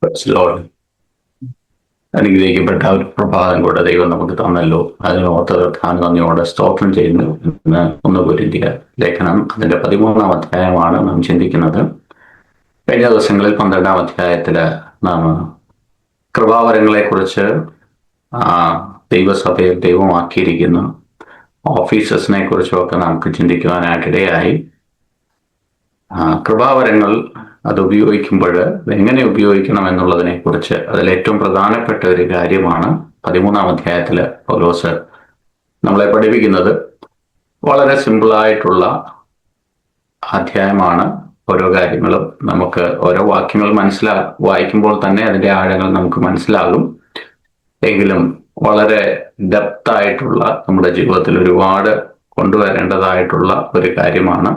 Praise Lord. അനുഗ്രഹിക്കപ്പെട്ട ഒരു പ്രഭാതം കൂടെ ദൈവം നമുക്ക് തന്നല്ലോ. അതിന് ഓർത്ത് നന്ദിയോടെ സ്തോത്രം ചെയ്യുന്നു. ഇന്ന് 1 കൊരിന്ത്യർ ലേഖനം അതിന്റെ 13-ാം അധ്യായമാണ് നാം ചിന്തിക്കുന്നത്. കഴിഞ്ഞ ദിവസങ്ങളിൽ 12-ാം അധ്യായത്തില് നാം കൃപാവരങ്ങളെ കുറിച്ച്, ദൈവസഭയിൽ ദൈവമാക്കിയിരിക്കുന്ന ഓഫീസേഴ്സിനെ കുറിച്ചുമൊക്കെ നമുക്ക് ചിന്തിക്കുവാനായിട്ടിടയായി. കൃപാവരങ്ങൾ അത് ഉപയോഗിക്കുമ്പോൾ എങ്ങനെ ഉപയോഗിക്കണം എന്നുള്ളതിനെ കുറിച്ച് അതിലേറ്റവും പ്രധാനപ്പെട്ട ഒരു കാര്യമാണ് 13-ാം അധ്യായത്തിൽ പൗലോസ് നമ്മളെ പഠിപ്പിക്കുന്നത്. വളരെ സിമ്പിളായിട്ടുള്ള അധ്യായമാണ്. ഓരോ കാര്യങ്ങളും നമുക്ക് ഓരോ വാക്യങ്ങൾ വായിക്കുമ്പോൾ തന്നെ അതിന്റെ ആഴങ്ങൾ നമുക്ക് മനസ്സിലാകും. എങ്കിലും വളരെ ഡെപ്തായിട്ടുള്ള നമ്മുടെ ജീവിതത്തിൽ ഒരുപാട് കൊണ്ടുവരേണ്ടതായിട്ടുള്ള ഒരു കാര്യമാണ്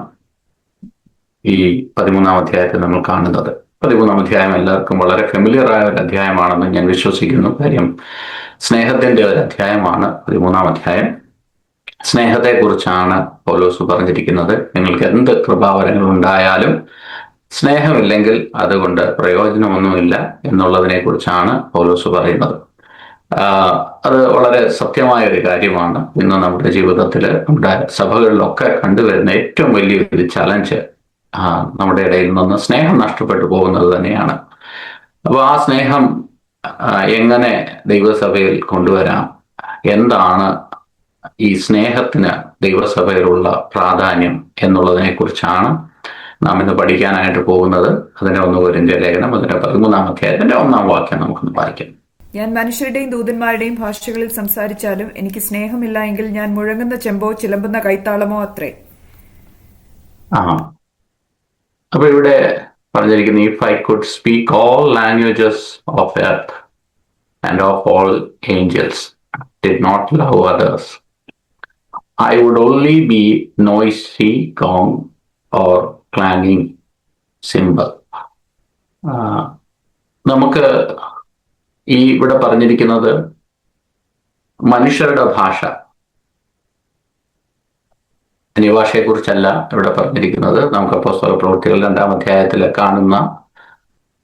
ഈ 13-ാം അധ്യായത്തിൽ നമ്മൾ കാണുന്നത്. 13-ാം അധ്യായം എല്ലാവർക്കും വളരെ ഫെമിലിയർ ആയ ഒരു അധ്യായമാണെന്ന് ഞാൻ വിശ്വസിക്കുന്നു. കാര്യം സ്നേഹത്തിന്റെ ഒരു അധ്യായമാണ് 13-ാം അധ്യായം. സ്നേഹത്തെ കുറിച്ചാണ് പൗലോസ് പറഞ്ഞിരിക്കുന്നത്. നിങ്ങൾക്ക് എന്ത് കൃപാവരങ്ങൾ ഉണ്ടായാലും സ്നേഹമില്ലെങ്കിൽ അതുകൊണ്ട് പ്രയോജനമൊന്നുമില്ല എന്നുള്ളതിനെ കുറിച്ചാണ് പൗലോസ് പറയുന്നത്. അത് വളരെ സത്യമായ ഒരു കാര്യമാണ്. ഇന്ന് നമ്മുടെ ജീവിതത്തിൽ, നമ്മുടെ സഭകളിലൊക്കെ കണ്ടുവരുന്ന ഏറ്റവും വലിയൊരു ചലഞ്ച് നമ്മുടെ ഇടയിൽ നിന്ന് സ്നേഹം നഷ്ടപ്പെട്ടു പോകുന്നത് തന്നെയാണ്. അപ്പോൾ ആ സ്നേഹം എങ്ങനെ ദൈവസഭയിൽ കൊണ്ടുവരാം, എന്താണ് ഈ സ്നേഹത്തിന് ദൈവസഭയിലുള്ള പ്രാധാന്യം എന്നുള്ളതിനെ കുറിച്ചാണ് നാം ഇന്ന് പഠിക്കാനായിട്ട് പോകുന്നത്. അതിന്റെ 1 കൊരിന്ത്യർ ലേഖനം അതിന്റെ 13-ാം അധ്യായത്തിന്റെ 1-ാം വാക്യം നമുക്കൊന്ന് വായിക്കാം. ഞാൻ മനുഷ്യരുടെയും ദൂതന്മാരുടെയും ഭാഷകളിൽ സംസാരിച്ചാലും എനിക്ക് സ്നേഹമില്ല എങ്കിൽ ഞാൻ മുഴങ്ങുന്ന ചെമ്പോ ചിലമ്പുന്ന കൈത്താളമോ അത്രേ. അപ്പൊ ഇവിടെ പറഞ്ഞിരിക്കുന്നത്, if I could speak all languages of earth and of all angels did not love others, I would only be noisy gong or clanging cymbal. നമുക്ക് ഈ ഇവിടെ പറഞ്ഞിരിക്കുന്നത് മനുഷ്യരുടെ ഭാഷ, അന്യഭാഷയെ കുറിച്ചല്ല ഇവിടെ പറഞ്ഞിരിക്കുന്നത്. നമുക്ക് അപ്പോസ്തല പ്രവൃത്തികൾ 2-ാം അധ്യായത്തിൽ കാണുന്ന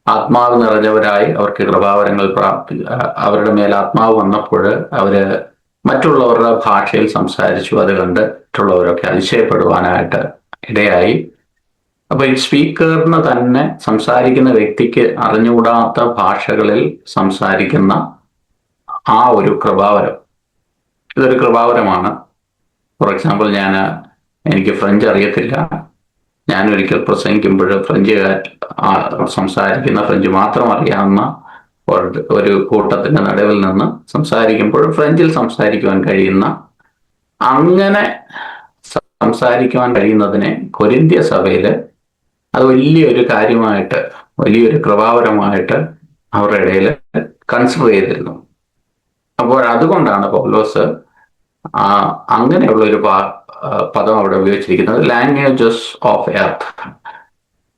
ആത്മാവ് നിറഞ്ഞവരായി അവർക്ക് കൃപാവരങ്ങൾ അവരുടെ മേൽ ആത്മാവ് വന്നപ്പോൾ അവര് മറ്റുള്ളവരുടെ ഭാഷയിൽ സംസാരിച്ചു. അത് കണ്ട് മറ്റുള്ളവരൊക്കെ അതിശയപ്പെടുവാനായിട്ട് ഇടയായി. അപ്പൊ ഈ സ്പീക്കറിന് തന്നെ, സംസാരിക്കുന്ന വ്യക്തിക്ക് അറിഞ്ഞുകൂടാത്ത ഭാഷകളിൽ സംസാരിക്കുന്ന ആ ഒരു കൃപാവരം, ഇതൊരു കൃപാവരമാണ്. ഫോർ എക്സാമ്പിൾ, എനിക്ക് ഫ്രഞ്ച് അറിയത്തില്ല. ഞാൻ ഒരിക്കൽ പ്രസംഗിക്കുമ്പോൾ സംസാരിക്കുന്ന ഫ്രഞ്ച് മാത്രം അറിയാവുന്ന ഒരു കൂട്ടത്തിന്റെ നടുവിൽ നിന്ന് സംസാരിക്കുമ്പോൾ ഫ്രഞ്ചിൽ സംസാരിക്കുവാൻ കഴിയുന്ന, അങ്ങനെ സംസാരിക്കുവാൻ കഴിയുന്നതിനെ കൊരിന്ത്യ സഭയില് അത് വലിയൊരു കാര്യമായിട്ട്, വലിയൊരു കൃപാവരമായിട്ട് അവരുടെ ഇടയിൽ കൺസിഡർ ചെയ്തിരുന്നു. അപ്പോൾ അതുകൊണ്ടാണ് പൗലോസ് അങ്ങനെയുള്ളൊരു പദം അവിടെ ഉപയോഗിച്ചിരിക്കുന്നത്. ലാംഗ്വേജസ് ഓഫ് എർത്ത്,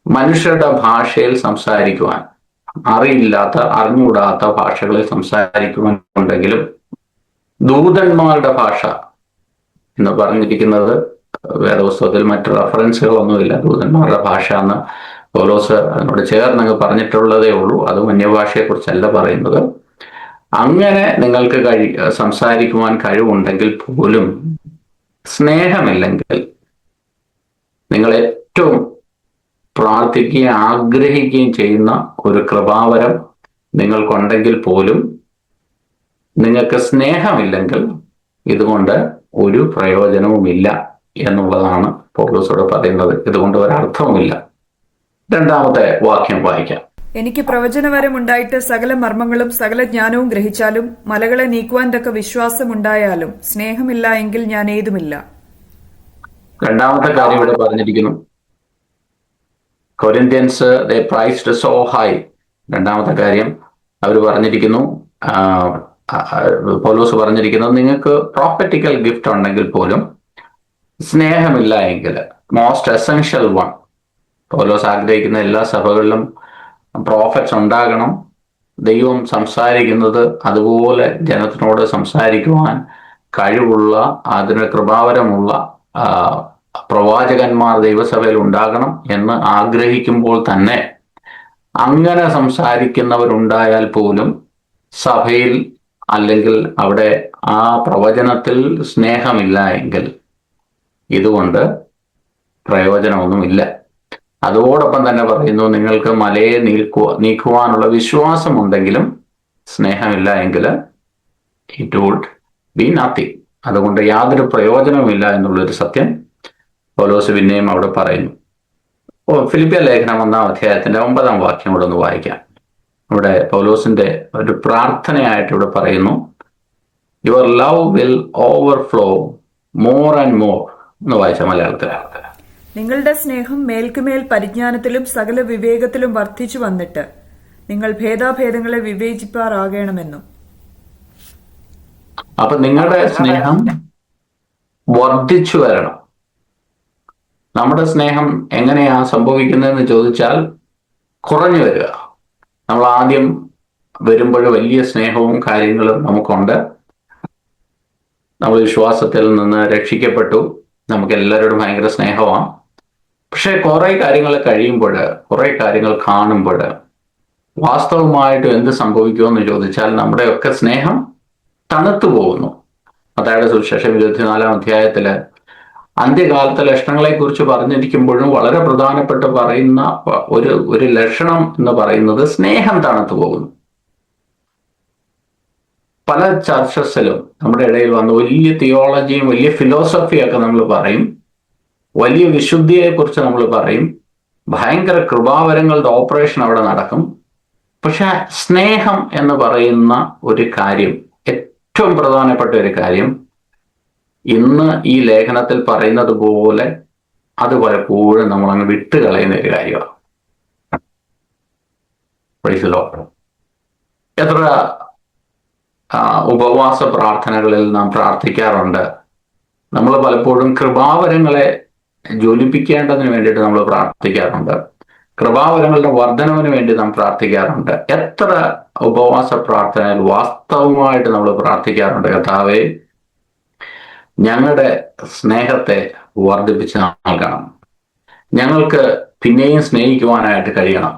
മനുഷ്യരുടെ ഭാഷയിൽ സംസാരിക്കുവാൻ, അറിഞ്ഞുകൂടാത്ത ഭാഷകളിൽ സംസാരിക്കുവാൻ ഉണ്ടെങ്കിലും ദൂതന്മാരുടെ ഭാഷ എന്ന് പറഞ്ഞിരിക്കുന്നത് വേദപുസ്തകത്തിൽ മറ്റു റെഫറൻസുകളൊന്നുമില്ല. ദൂതന്മാരുടെ ഭാഷ എന്ന് പൗലോസ് അതിനോട് ചേർന്നങ്ങ് പറഞ്ഞിട്ടുള്ളതേ ഉള്ളൂ. അതും അന്യഭാഷയെ കുറിച്ചല്ല പറയുന്നത്. അങ്ങനെ നിങ്ങൾക്ക് സംസാരിക്കുവാൻ കഴിവുണ്ടെങ്കിൽ പോലും സ്നേഹമില്ലെങ്കിൽ, നിങ്ങൾ ഏറ്റവും പ്രാർത്ഥിക്കുകയും ആഗ്രഹിക്കുകയും ചെയ്യുന്ന ഒരു കൃപാവരം നിങ്ങൾക്കുണ്ടെങ്കിൽ പോലും നിങ്ങൾക്ക് സ്നേഹമില്ലെങ്കിൽ ഇതുകൊണ്ട് ഒരു പ്രയോജനവുമില്ല എന്നുള്ളതാണ് പൗലോസോട് പറയുന്നത്. ഇതുകൊണ്ട് ഒരർത്ഥവുമില്ല. 2-ാമത്തെ വാക്യം വായിക്കാം. എനിക്ക് പ്രവചനവരം ഉണ്ടായിട്ട് സകല മർമ്മങ്ങളും സകല ജ്ഞാനവും ഗ്രഹിച്ചാലും മലകളെ നീക്കുവാൻ തക്ക വിശ്വാസം ഉണ്ടായാലും സ്നേഹമില്ല എങ്കിൽ ഞാൻ ഏതുമില്ല. 2-ാമത്തെ കാര്യം ഇവിടെ പറഞ്ഞിരിക്കുന്നു. കൊരിന്ത്യൻസ് ദേ പ്രൈസ്ഡ് സോ ഹൈ. 2-ാമത്തെ കാര്യം അവർ പറഞ്ഞിരിക്കുന്നു, പൗലോസ് പറഞ്ഞിരിക്കുന്നത്, നിങ്ങൾക്ക് പ്രോഫറ്റിക്കൽ ഗിഫ്റ്റ് ഉണ്ടെങ്കിൽ പോലും സ്നേഹമില്ല എങ്കിൽ, മോസ്റ്റ് എസെൻഷ്യൽ വൺ, പൗലോസ് ആഗ്രഹിക്കുന്ന എല്ലാ സഭകളിലും പ്രോഫറ്റ്സ് ഉണ്ടാകണം. ദൈവം സംസാരിക്കുന്നത് അതുപോലെ ജനത്തിനോട് സംസാരിക്കുവാൻ കഴിവുള്ള, അതിന് കൃപാവരമുള്ള പ്രവാചകന്മാർ ദൈവസഭയിൽ ഉണ്ടാകണം എന്ന് ആഗ്രഹിക്കുമ്പോൾ തന്നെ അങ്ങനെ സംസാരിക്കുന്നവരുണ്ടായാൽ പോലും സഭയിൽ അല്ലെങ്കിൽ അവിടെ ആ പ്രവചനത്തിൽ സ്നേഹമില്ല എങ്കിൽ ഇതുകൊണ്ട് പ്രയോജനമൊന്നുമില്ല. അതോടൊപ്പം തന്നെ പറയുന്നു, നിങ്ങൾക്ക് മലയെ നീക്കുവാനുള്ള വിശ്വാസമുണ്ടെങ്കിലും സ്നേഹമില്ല എങ്കിൽ ഇറ്റ് വുഡ് ബി നത്തിങ്. അതുകൊണ്ട് യാതൊരു പ്രയോജനവുമില്ല എന്നുള്ളൊരു സത്യം പൗലോസ് പിന്നെയും അവിടെ പറയുന്നു. ഫിലിപ്പിയ ലേഖനം 1-ാം അധ്യായത്തിന്റെ 9-ാം വാക്യം കൂടെ ഒന്ന് വായിക്കാം. ഇവിടെ പൗലോസിന്റെ ഒരു പ്രാർത്ഥനയായിട്ട് ഇവിടെ പറയുന്നു, your love will overflow more and more എന്ന് വായിച്ച മലയാളത്തിലാണ്. നിങ്ങളുടെ സ്നേഹം മേൽക്കുമേൽ പരിജ്ഞാനത്തിലും സകല വിവേകത്തിലും വർദ്ധിച്ചു വന്നിട്ട് നിങ്ങൾ ഭേദാഭേദങ്ങളെ വിവേചിപ്പാറാകണമെന്നും. അപ്പൊ നിങ്ങളുടെ സ്നേഹം വർദ്ധിച്ചു വരണം. നമ്മുടെ സ്നേഹം എങ്ങനെയാ സംഭവിക്കുന്നതെന്ന് ചോദിച്ചാൽ കുറഞ്ഞു വരിക. നമ്മൾ ആദ്യം വരുമ്പോൾ വലിയ സ്നേഹവും കാര്യങ്ങളും നമുക്കുണ്ട്. നമ്മൾ വിശ്വാസത്തിൽ നിന്ന് രക്ഷിക്കപ്പെട്ടു, നമുക്ക് എല്ലാവരോടും ഭയങ്കര സ്നേഹമാണ്. പക്ഷെ കുറെ കാര്യങ്ങൾ കഴിയുമ്പോൾ, കുറെ കാര്യങ്ങൾ കാണുമ്പോൾ വാസ്തവമായിട്ടും എന്ത് സംഭവിക്കുമെന്ന് ചോദിച്ചാൽ നമ്മുടെയൊക്കെ സ്നേഹം തണുത്തു പോകുന്നു. മത്തായിയുടെ സുവിശേഷം 24-ാം അധ്യായത്തില് അന്ത്യകാലത്തെ ലക്ഷണങ്ങളെ കുറിച്ച് പറഞ്ഞിരിക്കുമ്പോഴും വളരെ പ്രധാനപ്പെട്ട് പറയുന്ന ഒരു ലക്ഷണം എന്ന് പറയുന്നത് സ്നേഹം തണുത്തു പോകുന്നു. പല ചർച്ചസിലും നമ്മുടെ ഇടയിൽ വന്ന് വലിയ തിയോളജിയും വലിയ ഫിലോസഫിയൊക്കെ നമ്മൾ പറയും, വലിയ വിശുദ്ധിയെ കുറിച്ച് നമ്മൾ പറയും, ഭയങ്കര കൃപാവരങ്ങളുടെ ഓപ്പറേഷൻ അവിടെ നടക്കും. പക്ഷെ സ്നേഹം എന്ന് പറയുന്ന ഒരു കാര്യം, ഏറ്റവും പ്രധാനപ്പെട്ട ഒരു കാര്യം, ഇന്ന് ഈ ലേഖനത്തിൽ പറയുന്നത് പോലെ അത് പലപ്പോഴും നമ്മൾ അങ്ങ് വിട്ടുകളയുന്ന ഒരു കാര്യമാണ്. എത്ര ഉപവാസ പ്രാർത്ഥനകളിൽ നാം പ്രാർത്ഥിക്കാറുണ്ട്. നമ്മൾ പലപ്പോഴും കൃപാവരങ്ങളെ ജ്വലിപ്പിക്കേണ്ടതിന് വേണ്ടിയിട്ട് നമ്മൾ പ്രാർത്ഥിക്കാറുണ്ട്. കൃപാവരങ്ങളുടെ വർധനവിന് വേണ്ടി നാം പ്രാർത്ഥിക്കാറുണ്ട്. എത്ര ഉപവാസ പ്രാർത്ഥനയിൽ വാസ്തവമായിട്ട് നമ്മൾ പ്രാർത്ഥിക്കാറുണ്ട്, കർത്താവേ ഞങ്ങളുടെ സ്നേഹത്തെ വർദ്ധിപ്പിച്ച് നൽകണം, ഞങ്ങൾക്ക് പിന്നെയും സ്നേഹിക്കുവാനായിട്ട് കഴിയണം.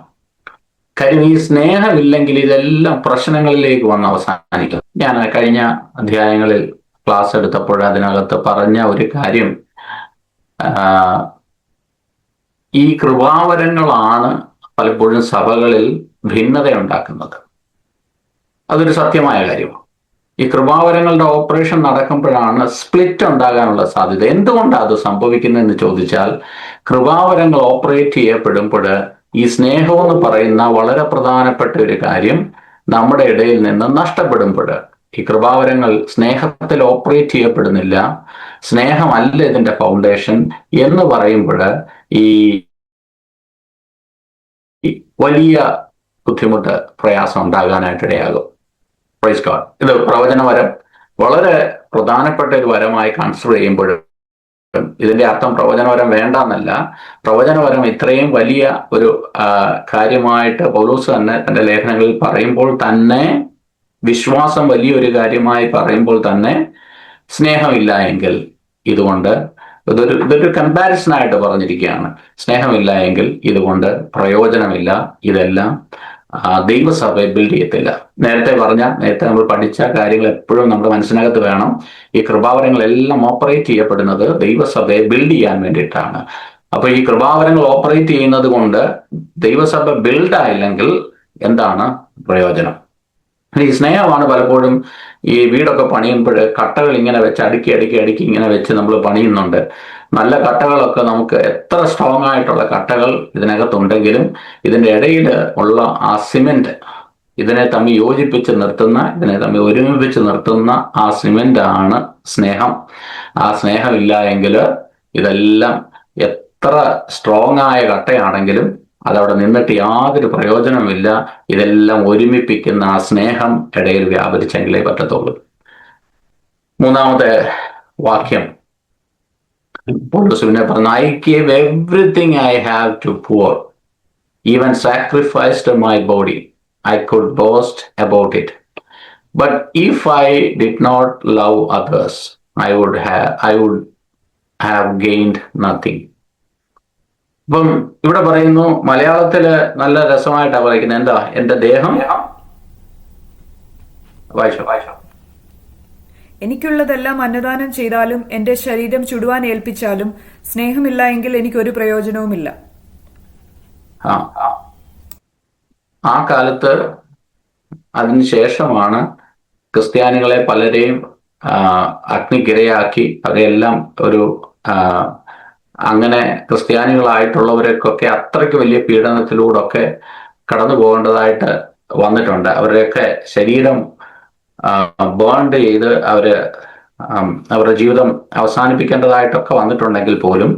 കാര്യം ഈ സ്നേഹമില്ലെങ്കിൽ ഇതെല്ലാം പ്രശ്നങ്ങളിലേക്ക് വന്ന് അവസാനിക്കും. ഞാൻ കഴിഞ്ഞ അധ്യായങ്ങളിൽ ക്ലാസ് എടുത്തപ്പോൾ അതിനകത്ത് പറഞ്ഞ ഒരു കാര്യം, ഈ കൃപാവരങ്ങളാണ് പലപ്പോഴും സഭകളിൽ ഭിന്നത ഉണ്ടാക്കുന്നത്. അതൊരു സത്യമായ കാര്യമാണ്. ഈ കൃപാവരങ്ങളുടെ ഓപ്പറേഷൻ നടക്കുമ്പോഴാണ് സ്പ്ലിറ്റ് ഉണ്ടാകാനുള്ള സാധ്യത. എന്തുകൊണ്ടാണ് അത് സംഭവിക്കുന്നതെന്ന് ചോദിച്ചാൽ, കൃപാവരങ്ങൾ ഓപ്പറേറ്റ് ചെയ്യപ്പെടുമ്പോൾ ഈ സ്നേഹം എന്ന് പറയുന്ന വളരെ പ്രധാനപ്പെട്ട ഒരു കാര്യം നമ്മുടെ ഇടയിൽ നിന്ന് നഷ്ടപ്പെടുമ്പോൾ, ഈ കൃപാവരങ്ങൾ സ്നേഹത്തിൽ ഓപ്പറേറ്റ് ചെയ്യപ്പെടുന്നില്ല, സ്നേഹമല്ല ഇതിന്റെ ഫൗണ്ടേഷൻ എന്ന് പറയുമ്പോൾ ഈ വലിയ ബുദ്ധിമുട്ട്, പ്രയാസം ഉണ്ടാകാനായിട്ടിടയാകും. Praise God. ഇത് പ്രവചനവരം വളരെ പ്രധാനപ്പെട്ട ഒരു വരമായി കൺസിഡർ ചെയ്യുമ്പോൾ ഇതിന്റെ അർത്ഥം പ്രവചനവരം വേണ്ടെന്നല്ല. പ്രവചനവരം ഇത്രയും വലിയ ഒരു കാര്യമായിട്ട് പൗലോസ് തന്നെ തന്റെ ലേഖനങ്ങളിൽ പറയുമ്പോൾ തന്നെ, വിശ്വാസം വലിയൊരു കാര്യമായി പറയുമ്പോൾ തന്നെ, സ്നേഹമില്ല എങ്കിൽ ഇതുകൊണ്ട് ഇതൊരു കമ്പാരിസൺ ആയിട്ട് പറഞ്ഞിരിക്കുകയാണ്. സ്നേഹമില്ല എങ്കിൽ ഇതുകൊണ്ട് പ്രയോജനമില്ല. ഇതെല്ലാം ദൈവസഭയെ ബിൽഡ് ചെയ്യത്തില്ല. നേരത്തെ നമ്മൾ പഠിച്ച കാര്യങ്ങൾ എപ്പോഴും നമ്മുടെ മനസ്സിനകത്ത് വേണം. ഈ കൃപാവരങ്ങളെല്ലാം ഓപ്പറേറ്റ് ചെയ്യപ്പെടുന്നത് ദൈവസഭയെ ബിൽഡ് ചെയ്യാൻ വേണ്ടിയിട്ടാണ്. അപ്പൊ ഈ കൃപാവരങ്ങൾ ഓപ്പറേറ്റ് ചെയ്യുന്നത് കൊണ്ട് ദൈവസഭ ബിൽഡ് ആയില്ലെങ്കിൽ എന്താണ് പ്രയോജനം? ഈ സ്നേഹമാണ് പലപ്പോഴും ഈ വീടൊക്കെ പണിയുമ്പോൾ കട്ടകൾ ഇങ്ങനെ വെച്ച് അടുക്കി ഇങ്ങനെ വെച്ച് നമ്മൾ പണിയുന്നുണ്ട്. നല്ല കട്ടകളൊക്കെ നമുക്ക് എത്ര സ്ട്രോങ് ആയിട്ടുള്ള കട്ടകൾ ഇതിനകത്തുണ്ടെങ്കിലും ഇതിൻ്റെ ഇടയിൽ ഉള്ള ആ സിമെന്റ്, ഇതിനെ തമ്മിൽ യോജിപ്പിച്ച് നിർത്തുന്ന, ഇതിനെ തമ്മിൽ ഒരുമിപ്പിച്ച് നിർത്തുന്ന ആ സിമെന്റ് ആണ് സ്നേഹം. ആ സ്നേഹമില്ല എങ്കിൽ ഇതെല്ലാം എത്ര സ്ട്രോങ് ആയ കട്ടയാണെങ്കിലും അതവിടെ നിന്നിട്ട് യാതൊരു പ്രയോജനമില്ല. ഇതെല്ലാം ഒരുമിപ്പിക്കുന്ന ആ സ്നേഹം ഇടയിൽ വ്യാപരിച്ചെങ്കിലേ പറ്റത്തുള്ളൂ. മൂന്നാമത്തെ വാക്യം പൗലോസ് പിന്നെ പറഞ്ഞു, I gave everything I have to poor, even sacrificed my body, I could boast about it. But if I did not love others I would have gained nothing. ഇപ്പം ഇവിടെ പറയുന്നു, മലയാളത്തില് നല്ല രസമായിട്ടാണ് പറയുന്നത്. എന്താ? എന്റെ ദേഹം വായിച്ചോ. എനിക്കുള്ളതെല്ലാം അന്നദാനം ചെയ്താലും എന്റെ ശരീരം ചുടുവാൻ ഏൽപ്പിച്ചാലും സ്നേഹമില്ല എങ്കിൽ എനിക്കൊരു പ്രയോജനവുമില്ല. ആ ആ കാലത്ത് അതിനുശേഷമാണ് ക്രിസ്ത്യാനികളെ പലരെയും അഗ്നിക്കിരയാക്കി അവരെല്ലാം ഒരു അങ്ങനെ ക്രിസ്ത്യാനികളായിട്ടുള്ളവരൊക്കെ അത്രയ്ക്ക് വലിയ പീഡനത്തിലൂടെയൊക്കെ കടന്നു പോകേണ്ടതായിട്ട് വന്നിട്ടുണ്ട്. അവരുടെയൊക്കെ ശരീരം ബേൺഡ് ചെയ്ത് അവരുടെ ജീവിതം അവസാനിപ്പിക്കേണ്ടതായിട്ടൊക്കെ വന്നിട്ടുണ്ടെങ്കിൽ പോലും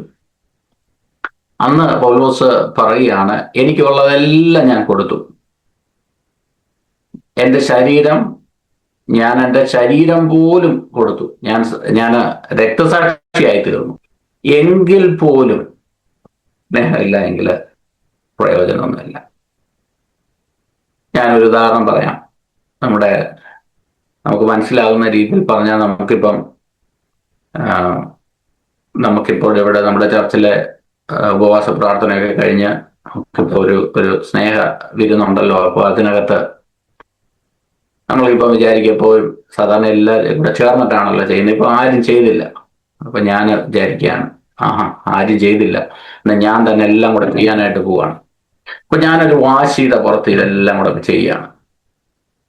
അന്ന് പൗലോസ് പറയുകയാണ്, എനിക്കുള്ളതെല്ലാം ഞാൻ കൊടുത്തു. എൻ്റെ ശരീരം പോലും കൊടുത്തു. ഞാൻ രക്തസാക്ഷിയായി തീർന്നു. എങ്കിൽ പോലും സ്നേഹമില്ല എങ്കിൽ പ്രയോജനമൊന്നുമില്ല. ഞാനൊരു ഉദാഹരണം പറയാം. നമുക്ക് മനസ്സിലാകുന്ന രീതിയിൽ പറഞ്ഞാൽ, നമുക്കിപ്പോൾ ഇവിടെ നമ്മുടെ ചർച്ചിലെ ഉപവാസ പ്രാർത്ഥനയൊക്കെ കഴിഞ്ഞ് നമുക്കിപ്പോൾ ഒരു സ്നേഹ വിരുന്നുണ്ടല്ലോ. അപ്പോൾ അതിനകത്ത് നമ്മളിപ്പോൾ വിചാരിക്കപ്പോൾ സാധാരണ എല്ലാവരും ഇവിടെ ചേർന്നിട്ടാണല്ലോ ചെയ്യുന്നത്. ഇപ്പൊ ആരും ചെയ്തില്ല. അപ്പൊ ഞാൻ വിചാരിക്കുകയാണ്, ആരും ചെയ്തില്ല, എന്നാൽ ഞാൻ തന്നെ എല്ലാം കൂടെ ചെയ്യാനായിട്ട് പോവാണ്. അപ്പൊ ഞാനൊരു വാശിയുടെ പുറത്ത് ഇതെല്ലാം കൂടെ ചെയ്യുകയാണ്.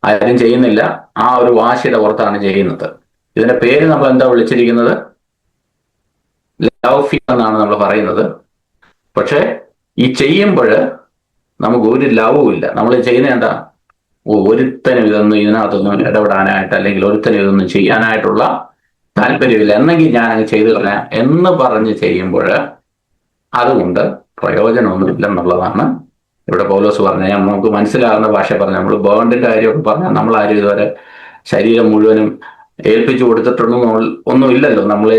ആരും ചെയ്യുന്നില്ല, ആ ഒരു വാശിയുടെ പുറത്താണ് ചെയ്യുന്നത്. ഇതിന്റെ പേര് നമ്മൾ എന്താ വിളിച്ചിരിക്കുന്നത്? ലവ് ഫീൽ എന്നാണ് നമ്മൾ പറയുന്നത്. പക്ഷെ ഈ ചെയ്യുമ്പോൾ നമുക്ക് ഒരു ലവും ഇല്ല. നമ്മൾ ചെയ്യുന്നത് എന്താ? ഒരുത്തനും ഇതിനകത്തൊന്നും ഇടപെടാനായിട്ട്, അല്ലെങ്കിൽ ഒരുത്തനും ഇതൊന്നും ചെയ്യാനായിട്ടുള്ള താല്പര്യമില്ല, എന്നെങ്കിൽ ഞാൻ അങ്ങ് ചെയ്തു കളയാം എന്ന് പറഞ്ഞ് ചെയ്യുമ്പോൾ അതുകൊണ്ട് പ്രയോജനമൊന്നുമില്ല എന്നുള്ളതാണ് ഇവിടെ പൗലോസ് പറഞ്ഞ. നമുക്ക് മനസ്സിലാകുന്ന ഭാഷ പറഞ്ഞ, നമ്മൾ ബേണിന്റെ കാര്യമൊക്കെ പറഞ്ഞാൽ നമ്മളാരും ഇതുവരെ ശരീരം മുഴുവനും ഏൽപ്പിച്ചു ഒന്നും ഇല്ലല്ലോ. നമ്മൾ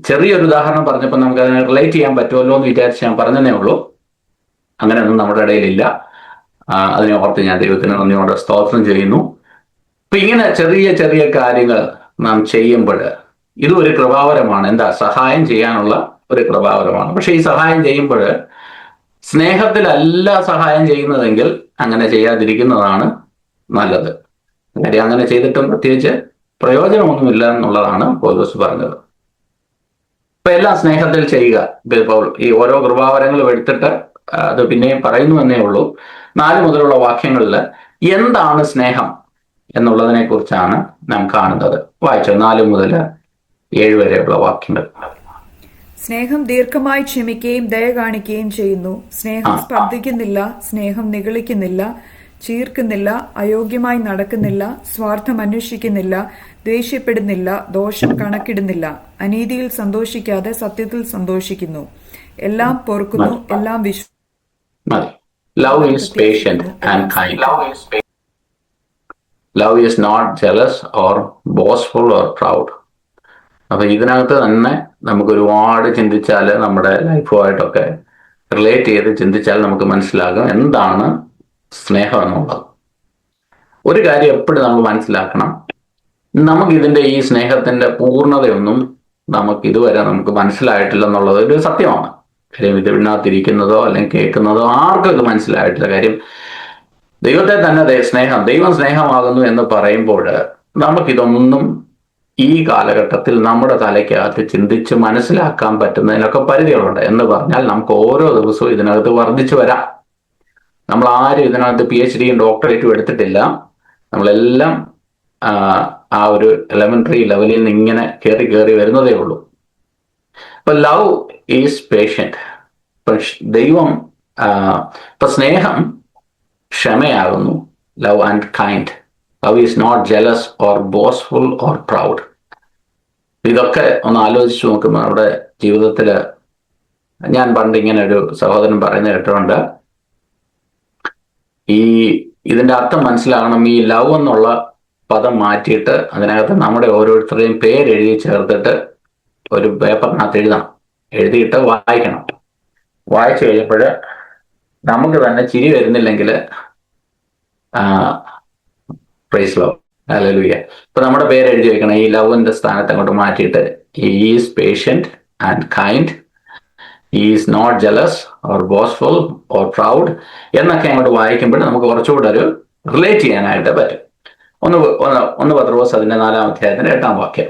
ചെറിയൊരു ഉദാഹരണം പറഞ്ഞപ്പോൾ നമുക്ക് അതിനെ റിലേറ്റ് ചെയ്യാൻ പറ്റുമല്ലോ എന്ന് വിചാരിച്ച് ഞാൻ പറഞ്ഞതേ ഉള്ളൂ. അങ്ങനെയൊന്നും നമ്മുടെ ഇടയിലില്ല. അതിനെ ഓർത്ത് ഞാൻ ദൈവത്തിന് നന്ദിയോടെ സ്തോത്രം ചെയ്യുന്നു. അപ്പൊ ഇങ്ങനെ ചെറിയ ചെറിയ കാര്യങ്ങൾ നാം ചെയ്യുമ്പോൾ ഇതും ഒരു കൃപാവരമാണ്. എന്താ? സഹായം ചെയ്യാനുള്ള ഒരു കൃപാവരമാണ്. പക്ഷെ ഈ സഹായം ചെയ്യുമ്പോൾ സ്നേഹത്തിലല്ല സഹായം ചെയ്യുന്നതെങ്കിൽ അങ്ങനെ ചെയ്യാതിരിക്കുന്നതാണ് നല്ലത്. കാര്യം അങ്ങനെ ചെയ്തിട്ടും പ്രത്യേകിച്ച് പ്രയോജനമൊന്നുമില്ല എന്നുള്ളതാണ് പൗലോസ് പറഞ്ഞത്. ഇപ്പൊ എല്ലാം സ്നേഹത്തിൽ ചെയ്യുക. ഇപ്പോൾ ഈ ഓരോ കൃപാവരങ്ങളും എടുത്തിട്ട് അത് പിന്നെയും പറയുന്നു എന്നേ ഉള്ളൂ. 4 മുതലുള്ള വാക്യങ്ങളിൽ എന്താണ് സ്നേഹം എന്നുള്ളതിനെ കുറിച്ചാണ് നാം കാണുന്നത്. വായിച്ചോ, 4 മുതൽ 7 വരെയുള്ള വാക്യങ്ങൾ. സ്നേഹം ദീർഘമായി ക്ഷമിക്കുകയും ദയ കാണിക്കുകയും ചെയ്യുന്നു. സ്നേഹം സ്പർദ്ധിക്കുന്നില്ല, സ്നേഹം നിഗളിക്കുന്നില്ല, ചീർക്കുന്നില്ല, അയോഗ്യമായി നടക്കുന്നില്ല, സ്വാർത്ഥം അന്വേഷിക്കുന്നില്ല, ദേഷ്യപ്പെടുന്നില്ല, ദോഷം കണക്കിടുന്നില്ല, അനീതിയിൽ സന്തോഷിക്കാതെ സത്യത്തിൽ സന്തോഷിക്കുന്നു, എല്ലാം പൊറുക്കുന്നു, എല്ലാം Love is patient and kind. Love is not jealous or boastful or proud. അപ്പൊ ഇതിനകത്ത് തന്നെ നമുക്ക് ഒരുപാട് ചിന്തിച്ചാൽ, നമ്മുടെ ലൈഫുമായിട്ടൊക്കെ റിലേറ്റ് ചെയ്ത് ചിന്തിച്ചാൽ നമുക്ക് മനസ്സിലാകും എന്താണ് സ്നേഹം എന്നുള്ളത്. ഒരു കാര്യം എപ്പോഴും നമ്മൾ മനസ്സിലാക്കണം, നമുക്കിതിന്റെ ഈ സ്നേഹത്തിന്റെ പൂർണ്ണതയൊന്നും ഇതുവരെ നമുക്ക് മനസ്സിലായിട്ടില്ല എന്നുള്ളത് ഒരു സത്യമാണ്. കാര്യം ഇതിനകത്തിരിക്കുന്നതോ അല്ലെങ്കിൽ കേൾക്കുന്നതോ ആർക്കും ഇത് മനസ്സിലായിട്ടില്ല. കാര്യം ദൈവത്തെ തന്നെ ദൈവം സ്നേഹമാകുന്നു എന്ന് പറയുമ്പോൾ നമുക്കിതൊന്നും ഈ കാലഘട്ടത്തിൽ നമ്മുടെ തലയ്ക്കകത്ത് ചിന്തിച്ച് മനസ്സിലാക്കാൻ പറ്റുന്നതിനൊക്കെ പരിധികളുണ്ട്. എന്ന് പറഞ്ഞാൽ നമുക്ക് ഓരോ ദിവസവും ഇതിനകത്ത് വർദ്ധിച്ചു വരാം. നമ്മൾ ആരും ഇതിനകത്ത് PhD ഡോക്ടറേറ്റും എടുത്തിട്ടില്ല. നമ്മളെല്ലാം ആ ഒരു എലമെന്ററി ലെവലിൽ നിന്ന് ഇങ്ങനെ കയറി വരുന്നതേ ഉള്ളൂ. അപ്പൊ ലവ് ഈസ് പേഷ്യന്റ്. ദൈവം ഇപ്പൊ സ്നേഹം ക്ഷമയാകുന്നു. Love and kind. Love is not jealous or boastful or proud. ഇതൊക്കെ ഒന്ന് ആലോചിച്ച് നോക്കുമ്പോൾ നമ്മുടെ ജീവിതത്തിൽ ഞാൻ പണ്ട് ഇങ്ങനെ ഒരു സഹോദരൻ പറയുന്നത് കേട്ടിട്ടുണ്ട്. ഇതിന്റെ അർത്ഥം മനസ്സിലാകണം. ഈ ലവ് എന്നുള്ള പദം മാറ്റിയിട്ട് അതിനകത്ത് നമ്മുടെ ഓരോരുത്തരുടെയും പേരെഴുതി ചേർത്തിട്ട് ഒരു പേപ്പറിനകത്ത് എഴുതിയിട്ട് വായിക്കണം. വായിച്ചു കഴിഞ്ഞപ്പോൾ നമുക്ക് തന്നെ ചിരി വരുന്നില്ലെങ്കിൽ പ്രൈസ് ലവ്, ഹല്ലേലൂയ. ഇപ്പൊ നമ്മുടെ പേര് എഴുതി വെക്കണം. ഈ ലവിന്റെ സ്ഥാനത്ത് അങ്ങോട്ട് മാറ്റിയിട്ട് is patient and kind, is not jealous or boastful or proud എന്നൊക്കെ അങ്ങോട്ട് വായിക്കുമ്പോൾ നമുക്ക് കുറച്ചുകൂടെ ഒരു റിലേറ്റ് ചെയ്യാനായിട്ട് പറ്റും. ഒന്ന് പത്രോസ് അതിന്റെ 4-ാം അധ്യായത്തിന്റെ 8-ാം വാക്യം.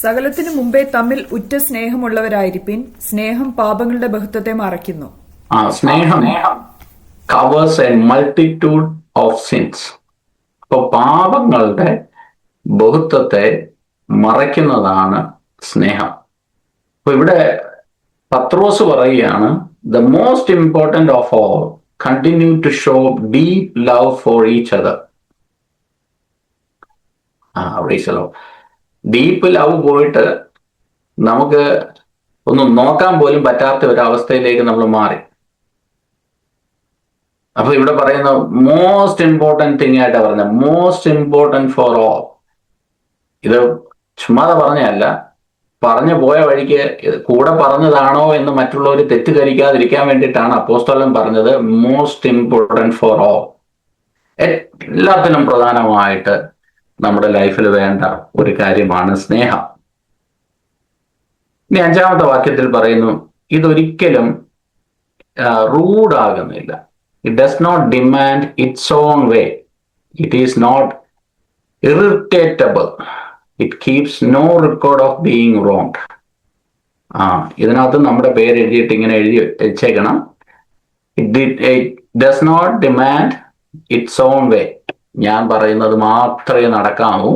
സകലത്തിനു മുമ്പേ തമ്മിൽ ഉറ്റ സ്നേഹമുള്ളവരായിരിപ്പിൻ, സ്നേഹം പാപങ്ങളുടെ ബഹുത്വത്തെ മറയ്ക്കുന്നു. സ്നേഹം covers a multitude of sins. അപ്പൊ പാപങ്ങളുടെ ബഹുത്വത്തെ മറയ്ക്കുന്നതാണ് സ്നേഹം. അപ്പൊ ഇവിടെ പത്രോസ് പറയുകയാണ്, the most important of all, continue to show deep love for each other. Deep love പോയിട്ട് നമുക്ക് ഒന്നും നോക്കാൻ പോലും പറ്റാത്ത ഒരവസ്ഥയിലേക്ക് നമ്മൾ മാറി. അപ്പൊ ഇവിടെ പറയുന്ന മോസ്റ്റ് ഇമ്പോർട്ടൻറ്റ് തിങ് ആയിട്ടാണ് പറയുന്നത്, മോസ്റ്റ് ഇമ്പോർട്ടൻറ്റ് ഫോർ ഓൾ. ഇത് ചുമ്മാതെ പറഞ്ഞല്ല, പറഞ്ഞു പോയ വഴിക്ക് കൂടെ പറഞ്ഞതാണോ എന്ന് മറ്റുള്ളവർ തെറ്റിദ്ധരിക്കാതിരിക്കാൻ വേണ്ടിയിട്ടാണ് അപ്പോസ്തലൻ പറഞ്ഞത് മോസ്റ്റ് ഇമ്പോർട്ടൻറ്റ് ഫോർ ഓൾ. എല്ലാത്തിനും പ്രധാനമായിട്ട് നമ്മുടെ ലൈഫിൽ വേണ്ട ഒരു കാര്യമാണ് സ്നേഹം. ഇനി 5-ാമത്തെ വാക്യത്തിൽ പറയുന്നു, ഇതൊരിക്കലും റൂഡാകുന്നില്ല. It does not demand its own way. It is not irritable. It keeps no record of being wronged. ഇതിനകത്ത് നമ്മുടെ പേര് എഴുതിയിട്ട് ഇങ്ങനെ എഴുതി വെച്ചേക്കണം. It does not demand its own way. ഞാൻ പറയുന്നത് മാത്രമേ നടക്കാവൂ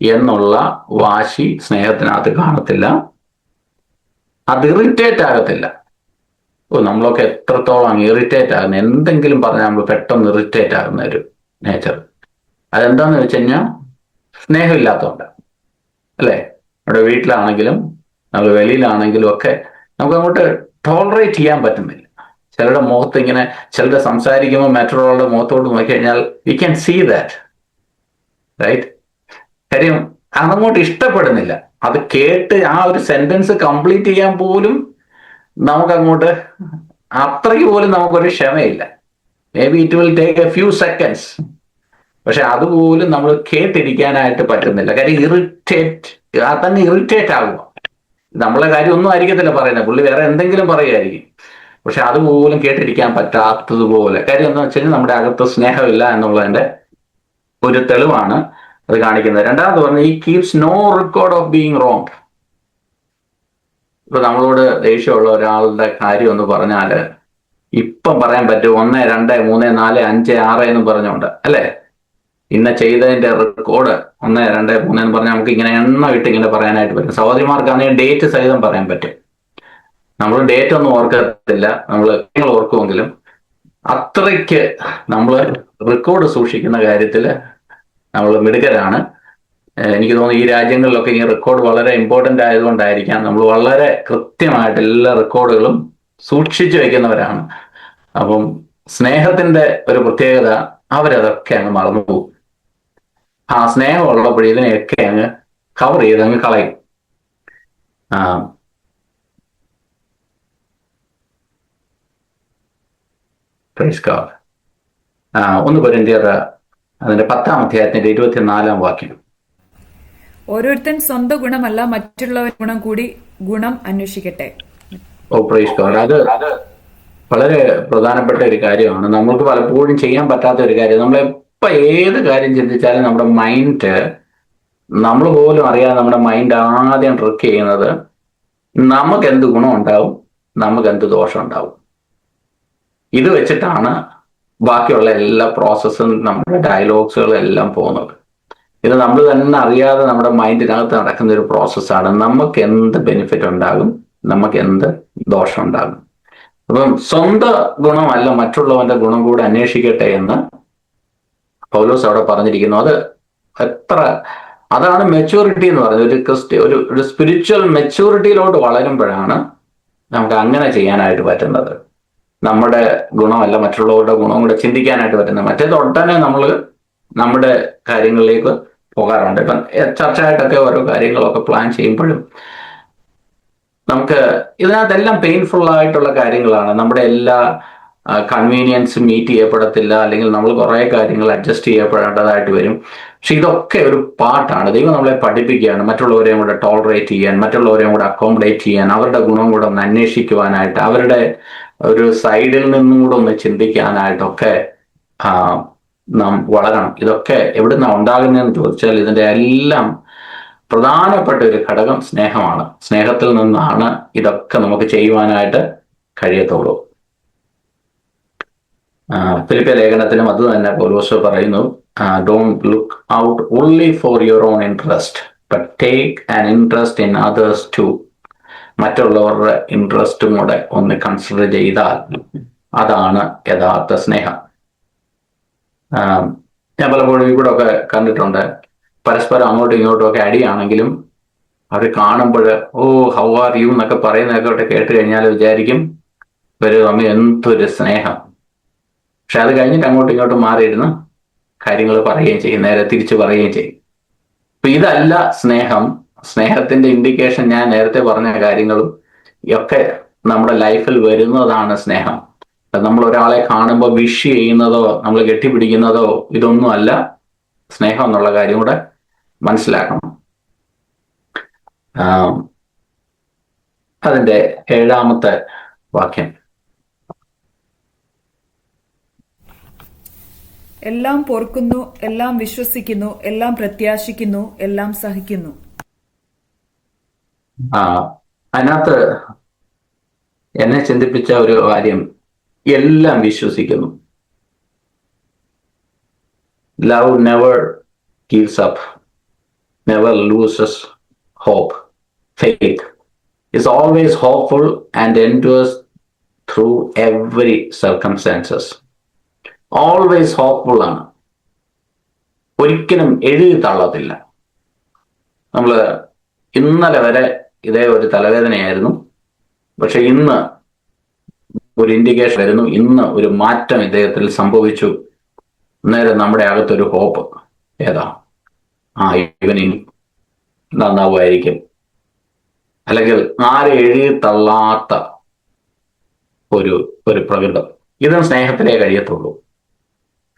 എന്നുള്ള വാശി സ്നേഹത്തിനകത്ത് കാണത്തില്ല. അത് ഇറിറ്റേറ്റ് ആകത്തില്ല. നമ്മളൊക്കെ എത്രത്തോളം ഇറിറ്റേറ്റ് ആകുന്ന, എന്തെങ്കിലും പറഞ്ഞാൽ നമ്മൾ പെട്ടെന്ന് ഇറിറ്റേറ്റ് ആകുന്ന ഒരു നേച്ചർ. അതെന്താന്ന് വെച്ച് കഴിഞ്ഞാൽ സ്നേഹമില്ലാത്തതുകൊണ്ട് അല്ലേ. നമ്മുടെ വീട്ടിലാണെങ്കിലും നമ്മൾ വെളിയിലാണെങ്കിലും ഒക്കെ നമുക്ക് അങ്ങോട്ട് ടോളറേറ്റ് ചെയ്യാൻ പറ്റുന്നില്ല. ചിലരുടെ മുഖത്ത് ഇങ്ങനെ, ചിലരുടെ സംസാരിക്കുമ്പോൾ മറ്റുള്ളവരുടെ മുഖത്തോട്ട് നോക്കിക്കഴിഞ്ഞാൽ we can see that, right? കാര്യം അതങ്ങോട്ട് ഇഷ്ടപ്പെടുന്നില്ല. അത് കേട്ട് ആ ഒരു സെന്റൻസ് കംപ്ലീറ്റ് ചെയ്യാൻ പോലും നമുക്കങ്ങോട്ട് അത്രയ്ക്ക് പോലും നമുക്കൊരു ക്ഷമയില്ല. Maybe it will take a few seconds. പക്ഷെ അതുപോലും നമ്മൾ കേട്ടിരിക്കാനായിട്ട് പറ്റുന്നില്ല. കാര്യം തന്നെ ഇറിറ്റേറ്റ് ആകുക. നമ്മളെ കാര്യം ഒന്നും ആയിരിക്കത്തില്ല പറയുന്നത്, പുള്ളി വേറെ എന്തെങ്കിലും പറയുമായിരിക്കും. പക്ഷെ അതുപോലും കേട്ടിരിക്കാൻ പറ്റാത്തതുപോലെ. കാര്യം എന്താ വെച്ച് കഴിഞ്ഞാൽ നമ്മുടെ അകത്ത് സ്നേഹമില്ല എന്നുള്ളതിന്റെ ഒരു തെളിവാണ് അത് കാണിക്കുന്നത്. രണ്ടാമത് പറഞ്ഞ ഈ keeps no record of being wrong. ഇപ്പൊ നമ്മളോട് ദേഷ്യമുള്ള ഒരാളുടെ കാര്യം എന്ന് പറഞ്ഞാല് ഇപ്പം പറയാൻ പറ്റും 1, 2, 3, 4, 5, 6 എന്ന് പറഞ്ഞുകൊണ്ട് അല്ലെ, ഇന്ന ചെയ്തതിന്റെ റെക്കോർഡ് 1, 2, 3 എന്ന് പറഞ്ഞാൽ നമുക്ക് ഇങ്ങനെ എണ്ണം ഇട്ട് ഇങ്ങനെ പറയാനായിട്ട് പറ്റും. സഹോദരിമാർക്കാണെങ്കിൽ ഡേറ്റ് സഹിതം പറയാൻ പറ്റും. നമ്മൾ ഡേറ്റ് ഒന്നും ഓർക്കത്തില്ല, നമ്മൾ ഓർക്കുമെങ്കിലും അത്രയ്ക്ക് നമ്മൾ റെക്കോർഡ് സൂക്ഷിക്കുന്ന കാര്യത്തിൽ നമ്മൾ മിടുക്കരാണ്. എനിക്ക് തോന്നുന്നു ഈ രാജ്യങ്ങളിലൊക്കെ ഈ റെക്കോർഡ് വളരെ ഇമ്പോർട്ടൻ്റ് ആയതുകൊണ്ടായിരിക്കാം നമ്മൾ വളരെ കൃത്യമായിട്ട് എല്ലാ റെക്കോർഡുകളും സൂക്ഷിച്ചു വെക്കുന്നവരാണ്. അപ്പം സ്നേഹത്തിന്റെ ഒരു പ്രത്യേകത, അവരതൊക്കെ അങ്ങ് മറന്നുപോകും. ആ സ്നേഹമുള്ളപ്പോൾ ഇതിനെയൊക്കെ അങ്ങ് കവർ ചെയ്ത് അങ്ങ് കളയും. Praise God. 1 കൊരിന്ത്യർ അതിന്റെ 10-ാം അധ്യായത്തിന്റെ 24-ാം വാക്യം. ഓരോരുത്തൻ സ്വന്തം ഗുണമല്ല മറ്റുള്ളവരുടെ ഗുണം കൂടി ഗുണം അന്വേഷിക്കട്ടെ. ഓ പ്രൈസ് ഗോഡ്. അത് വളരെ പ്രധാനപ്പെട്ട ഒരു കാര്യമാണ്. നമ്മൾക്ക് പലപ്പോഴും ചെയ്യാൻ പറ്റാത്ത ഒരു കാര്യം. നമ്മളെപ്പോ ഏത് കാര്യം ചിന്തിച്ചാലും നമ്മുടെ മൈൻഡ്, നമ്മൾ പോലും അറിയാതെ നമ്മുടെ മൈൻഡ് ആദ്യം ട്രിക്ക് ചെയ്യുന്നത് നമുക്ക് എന്ത് ഗുണം ഉണ്ടാവും, നമുക്ക് എന്ത് ദോഷം ഉണ്ടാവും. ഇത് വെച്ചിട്ടാണ് ബാക്കിയുള്ള എല്ലാ പ്രോസസ്സും, നമ്മുടെ ഡയലോഗ്സുകളും എല്ലാം പോകുന്നത്. ഇത് നമ്മൾ തന്നെ അറിയാതെ നമ്മുടെ മൈൻഡിനകത്ത് നടക്കുന്ന ഒരു പ്രോസസ്സാണ്. നമുക്ക് എന്ത് ബെനിഫിറ്റ് ഉണ്ടാകും, നമുക്ക് എന്ത് ദോഷം ഉണ്ടാകും. അപ്പം സ്വന്തം ഗുണമല്ല മറ്റുള്ളവന്റെ ഗുണം കൂടെ അന്വേഷിക്കട്ടെ എന്ന് പൗലോസ് അവിടെ പറഞ്ഞിരിക്കുന്നു. അതാണ് മെച്യൂരിറ്റി എന്ന് പറയുന്നത്. ഒരു സ്പിരിച്വൽ മെച്യൂരിറ്റിയിലോട്ട് വളരുമ്പോഴാണ് നമുക്ക് അങ്ങനെ ചെയ്യാനായിട്ട് പറ്റുന്നത്. നമ്മുടെ ഗുണമല്ല മറ്റുള്ളവരുടെ ഗുണം കൂടെ ചിന്തിക്കാനായിട്ട് പറ്റുന്നത്. മറ്റേത് ഒട്ടനെ നമ്മൾ നമ്മുടെ കാര്യങ്ങളിലേക്ക് പോകാറുണ്ട്. ഇപ്പം ചർച്ചയായിട്ടൊക്കെ ഓരോ കാര്യങ്ങളൊക്കെ പ്ലാൻ ചെയ്യുമ്പോഴും നമുക്ക് ഇതിനകത്തെല്ലാം പെയിൻഫുൾ ആയിട്ടുള്ള കാര്യങ്ങളാണ്. നമ്മുടെ എല്ലാ കൺവീനിയൻസ് മീറ്റ് ചെയ്യപ്പെടത്തില്ല, അല്ലെങ്കിൽ നമ്മൾ കുറേ കാര്യങ്ങൾ അഡ്ജസ്റ്റ് ചെയ്യപ്പെടേണ്ടതായിട്ട് വരും. പക്ഷെ ഇതൊക്കെ ഒരു പാർട്ടാണ്. ദൈവം നമ്മളെ പഠിപ്പിക്കുകയാണ് മറ്റുള്ളവരെയും കൂടെ ടോളറേറ്റ് ചെയ്യാൻ, മറ്റുള്ളവരെയും കൂടെ അക്കോമഡേറ്റ് ചെയ്യാൻ, അവരുടെ ഗുണം കൂടെ ഒന്ന് അന്വേഷിക്കുവാനായിട്ട്, അവരുടെ ഒരു സൈഡിൽ നിന്നും കൂടെ ഒന്ന് ചിന്തിക്കാനായിട്ടൊക്കെ നാം വളരണം. ഇതൊക്കെ എവിടുന്നാണ് ഉണ്ടാകുന്നതെന്ന് ചോദിച്ചാൽ ഇതിന്റെ എല്ലാം പ്രധാനപ്പെട്ട ഒരു ഘടകം സ്നേഹമാണ്. സ്നേഹത്തിൽ നിന്നാണ് ഇതൊക്കെ നമുക്ക് ചെയ്യുവാനായിട്ട് കഴിയത്തുള്ളൂ. ഫിലിപ്പിയ ലേഖനത്തിലും അത് തന്നെ പൗലോസ് പറയുന്നു, don't look out only for your own interest but take an interest in others too. മറ്റുള്ളവരുടെ ഇൻട്രസ്റ്റും കൂടെ ഒന്ന് കൺസിഡർ ചെയ്താൽ അതാണ് യഥാർത്ഥ സ്നേഹം. ഞാൻ പലപ്പോഴും ഇവിടെ ഒക്കെ കണ്ടിട്ടുണ്ട്, പരസ്പരം അങ്ങോട്ടും ഇങ്ങോട്ടും ഒക്കെ അടിയാണെങ്കിലും അവർ കാണുമ്പോൾ ഹൗ ആർ യു എന്നൊക്കെ പറയുന്നതൊക്കെ കേട്ട് കഴിഞ്ഞാൽ വിചാരിക്കും ഇവര് തമ്മിൽ എന്തൊരു സ്നേഹം. പക്ഷെ അത് കഴിഞ്ഞിട്ട് അങ്ങോട്ടും ഇങ്ങോട്ടും മാറിയിരുന്ന് കാര്യങ്ങൾ പറയുകയും ചെയ്യും, നേരെ തിരിച്ചു പറയുകയും ചെയ്യും. അപ്പൊ ഇതല്ല സ്നേഹം. സ്നേഹത്തിന്റെ ഇൻഡിക്കേഷൻ ഞാൻ നേരത്തെ പറഞ്ഞ കാര്യങ്ങളും ഒക്കെ നമ്മുടെ ലൈഫിൽ വരുന്നതാണ് സ്നേഹം. നമ്മൾ ഒരാളെ കാണുമ്പോൾ വിഷ് ചെയ്യുന്നതോ നമ്മൾ കെട്ടിപ്പിടിക്കുന്നതോ ഇതൊന്നും അല്ല സ്നേഹം എന്നുള്ള കാര്യം കൂടെ മനസ്സിലാക്കണം. അതിന്റെ 7ാമത്തെ വാക്യം, എല്ലാം പൊറുക്കുന്നു, എല്ലാം വിശ്വസിക്കുന്നു, എല്ലാം പ്രത്യാശിക്കുന്നു, എല്ലാം സഹിക്കുന്നു. അതിനകത്ത് എന്നെ ചിന്തിപ്പിച്ച ഒരു കാര്യം, എല്ലാം വിശ്വസിക്കുന്നു. Love never gives up, never loses hope. Faith is always hopeful and endures through every circumstances. Always hopeful ആണ്, ഒരിക്കലും എഴുതി തള്ളത്തില്ല. നമ്മൾ ഇന്നലെ വരെ ഇതേ ഒരു തലവേദനയായിരുന്നു, പക്ഷെ ഇന്ന് ഒരു ഇൻഡിക്കേഷൻ വരുന്നു, ഇന്ന് ഒരു മാറ്റം ഇദ്ദേഹത്തിൽ സംഭവിച്ചു. നേരെ നമ്മുടെ അകത്തൊരു ഹോപ്പ്, ഏതാ ഇവൻ നന്നാവുമായിരിക്കും, അല്ലെങ്കിൽ ആരെ എഴുതി തള്ളാത്ത ഒരു പ്രകൃതം. ഇതും സ്നേഹത്തിലേ കഴിയത്തുള്ളൂ.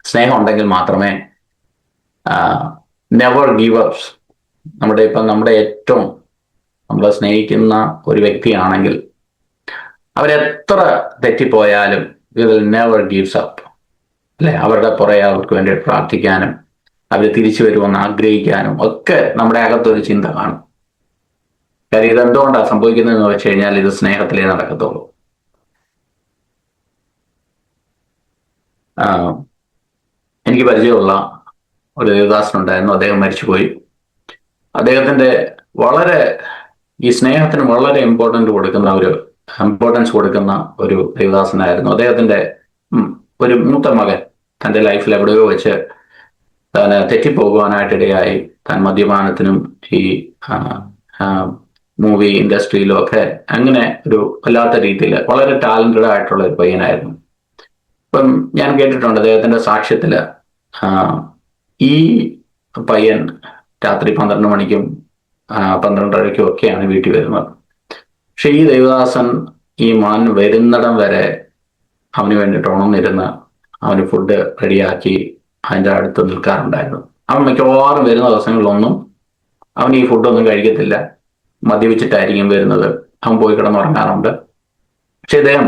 സ്നേഹം ഉണ്ടെങ്കിൽ മാത്രമേ നെവർ ഗീവ് അപ്സ്. നമ്മുടെ ഏറ്റവും നമ്മളെ സ്നേഹിക്കുന്ന ഒരു വ്യക്തിയാണെങ്കിൽ അവരെത്ര തെറ്റിപ്പോയാലും വിൽ നെവർ ഗീവ്സ് അപ്പ്, അല്ലെ? അവരുടെ പുറകെ അവർക്ക് വേണ്ടി പ്രാർത്ഥിക്കാനും അവർ തിരിച്ചു വരുമെന്ന് ആഗ്രഹിക്കാനും ഒക്കെ നമ്മുടെ അകത്തൊരു ചിന്ത കാണും. കാര്യം ഇതെന്തുകൊണ്ടാണ് സംഭവിക്കുന്നതെന്ന് വെച്ച് കഴിഞ്ഞാൽ ഇത് സ്നേഹത്തിലേ നടക്കത്തുള്ളൂ. എനിക്ക് പരിചയമുള്ള ഒരു ദേവദാസനുണ്ടായിരുന്നു, അദ്ദേഹം മരിച്ചുപോയി. അദ്ദേഹത്തിന്റെ വളരെ ഈ സ്നേഹത്തിന് വളരെ ഇമ്പോർട്ടൻസ് കൊടുക്കുന്ന ഒരു ദേവദാസനായിരുന്നു. അദ്ദേഹത്തിന്റെ ഒരു മൂത്ത മകൻ തന്റെ ലൈഫിൽ എവിടെയോ വെച്ച് താൻ തെറ്റിപ്പോകുവാനായിട്ടിടയായി. താൻ മദ്യപാനത്തിനും ഈ മൂവി ഇൻഡസ്ട്രിയിലും ഒക്കെ അങ്ങനെ ഒരു വല്ലാത്ത രീതിയിൽ വളരെ ടാലന്റഡ് ആയിട്ടുള്ള ഒരു പയ്യനായിരുന്നു. ഇപ്പം ഞാൻ കേട്ടിട്ടുണ്ട് അദ്ദേഹത്തിന്റെ സാക്ഷ്യത്തില് ഈ പയ്യൻ രാത്രി 12 മണിക്കും 12:30ക്കും ഒക്കെയാണ് വീട്ടിൽ വരുന്നത്. പക്ഷെ ഈ ദേവദാസൻ ഈ മകൻ വരുന്നിടം വരെ അവന് വേണ്ടിയിട്ട് ഉണർന്നിരുന്ന് അവന് ഫുഡ് റെഡിയാക്കി അതിൻ്റെ അടുത്ത് നിൽക്കാറുണ്ടായിരുന്നു. അവൻ മിക്കവാറും വരുന്ന ദിവസങ്ങളിലൊന്നും അവൻ ഈ ഫുഡൊന്നും കഴിക്കത്തില്ല, മദ്യപിച്ചിട്ടായിരിക്കും വരുന്നത്. അവൻ പോയി കിടന്നുറങ്ങാറുണ്ട്. പക്ഷെ ഇദ്ദേഹം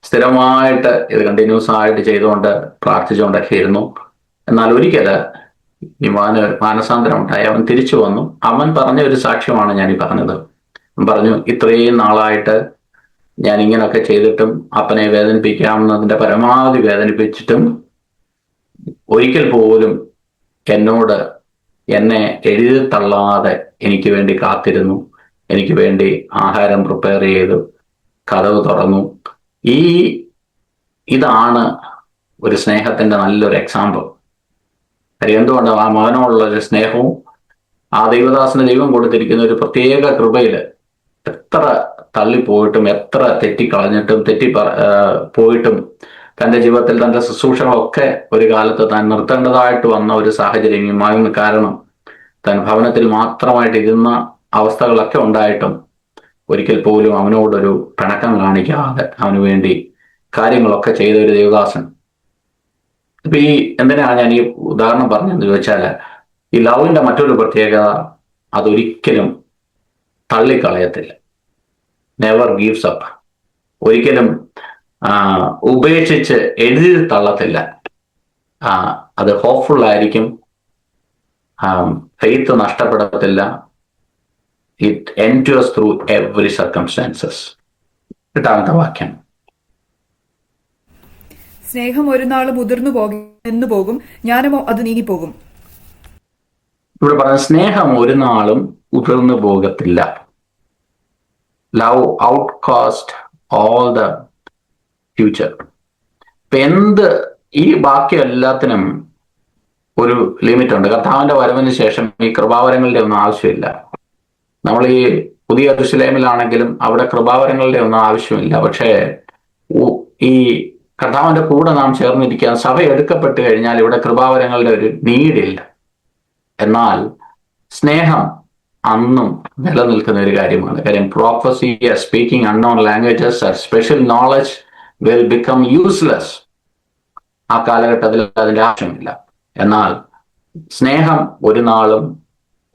സ്ഥിരമായിട്ട് ഇത് കണ്ടിന്യൂസ് ആയിട്ട് ചെയ്തുകൊണ്ട് പ്രാർത്ഥിച്ചുകൊണ്ടൊക്കെ ഇരുന്നു. എന്നാൽ ഒരിക്കൽ ഈ മാനസാന്തരം ഉണ്ടായി. അവൻ തിരിച്ചു വന്നു. അവൻ പറഞ്ഞ ഒരു സാക്ഷ്യമാണ് ഞാൻ ഈ പറഞ്ഞത്. അവൻ പറഞ്ഞു, ഇത്രയും നാളായിട്ട് ഞാൻ ഇങ്ങനൊക്കെ ചെയ്തിട്ടും അപ്പനെ വേദനിപ്പിക്കാവുന്നതിന്റെ പരമാവധി വേദനിപ്പിച്ചിട്ടും ഒരിക്കൽ പോലും എന്നെ എഴുതി തള്ളാതെ എനിക്ക് വേണ്ടി കാത്തിരുന്നു, എനിക്ക് വേണ്ടി ആഹാരം പ്രിപ്പയർ ചെയ്തു, കതവ് തുറന്നു. ഇതാണ് ഒരു സ്നേഹത്തിന്റെ നല്ലൊരു എക്സാമ്പിൾ. കാര്യം എന്തുകൊണ്ട് ആ മകനോടുള്ള ഒരു സ്നേഹവും ആ ദൈവദാസന് ദൈവം കൊടുത്തിരിക്കുന്ന ഒരു പ്രത്യേക കൃപയില് എത്ര തള്ളിപ്പോയിട്ടും എത്ര തെറ്റിക്കളഞ്ഞിട്ടും പോയിട്ടും തന്റെ ജീവിതത്തിൽ തന്റെ ശുശ്രൂഷകളൊക്കെ ഒരു കാലത്ത് താൻ നിർത്തേണ്ടതായിട്ട് വന്ന ഒരു സാഹചര്യം കാരണം താൻ ഭവനത്തിൽ മാത്രമായിട്ട് ഇരുന്ന അവസ്ഥകളൊക്കെ ഉണ്ടായിട്ടും ഒരിക്കൽ പോലും അവനോടൊരു പിണക്കം കാണിക്കാതെ അവന് വേണ്ടി കാര്യങ്ങളൊക്കെ ചെയ്ത ഒരു ദേവദാസൻ. ഇപ്പൊ ഈ എന്തിനാണ് ഞാൻ ഈ ഉദാഹരണം പറഞ്ഞതെന്ന് ചോദിച്ചാൽ, ഈ ലവിന്റെ മറ്റൊരു പ്രത്യേകത അതൊരിക്കലും തള്ളിക്കളയത്തില്ല. Never gives up. ഒരിക്കലും ഉപേക്ഷിച്ച് എഴുതി തള്ളത്തില്ല. അത് ഹോപ്പ്ഫുൾ ആയിരിക്കും. ഫെയ്ത്ത് നഷ്ടപ്പെടത്തില്ല. It endures through every circumstances. 8ാമത്തെ വാക്യം. സ്നേഹം ഒരു നാൾ മുതിർന്നു പോകും, ജ്ഞാനമോ അത് നീങ്ങിപ്പോകും. ഇവിടെ പറഞ്ഞ സ്നേഹം ഒരു നാളും ഉതിർന്നു പോകത്തില്ല. Love outcast all the future. ഇപ്പൊ ഈ ബാക്കി എല്ലാത്തിനും ഒരു ലിമിറ്റ് ഉണ്ട്. കർത്താവിന്റെ വരവിന് ശേഷം ഈ കൃപാവരങ്ങളുടെ ഒന്നും ആവശ്യമില്ല. നമ്മൾ ഈ പുതിയ യെരൂശലേമിലാണെങ്കിലും അവിടെ കൃപാവരങ്ങളുടെ ഒന്നും ആവശ്യമില്ല. പക്ഷേ ഈ കർത്താവിന്റെ കൂടെ നാം ചേർന്നിരിക്കുക, സഭ എടുക്കപ്പെട്ട് കഴിഞ്ഞാൽ ഇവിടെ കൃപാവരങ്ങളുടെ ഒരു നീഡില്ല. എന്നാൽ സ്നേഹം അന്നും നിലനിൽക്കുന്ന ഒരു കാര്യമാണ്. കാര്യം prophecy, speaking unknown languages, special knowledge will become useless. ആ കാലഘട്ടത്തിൽ അതിന്റെ ആവശ്യമില്ല. എന്നാൽ സ്നേഹം ഒരു നാളും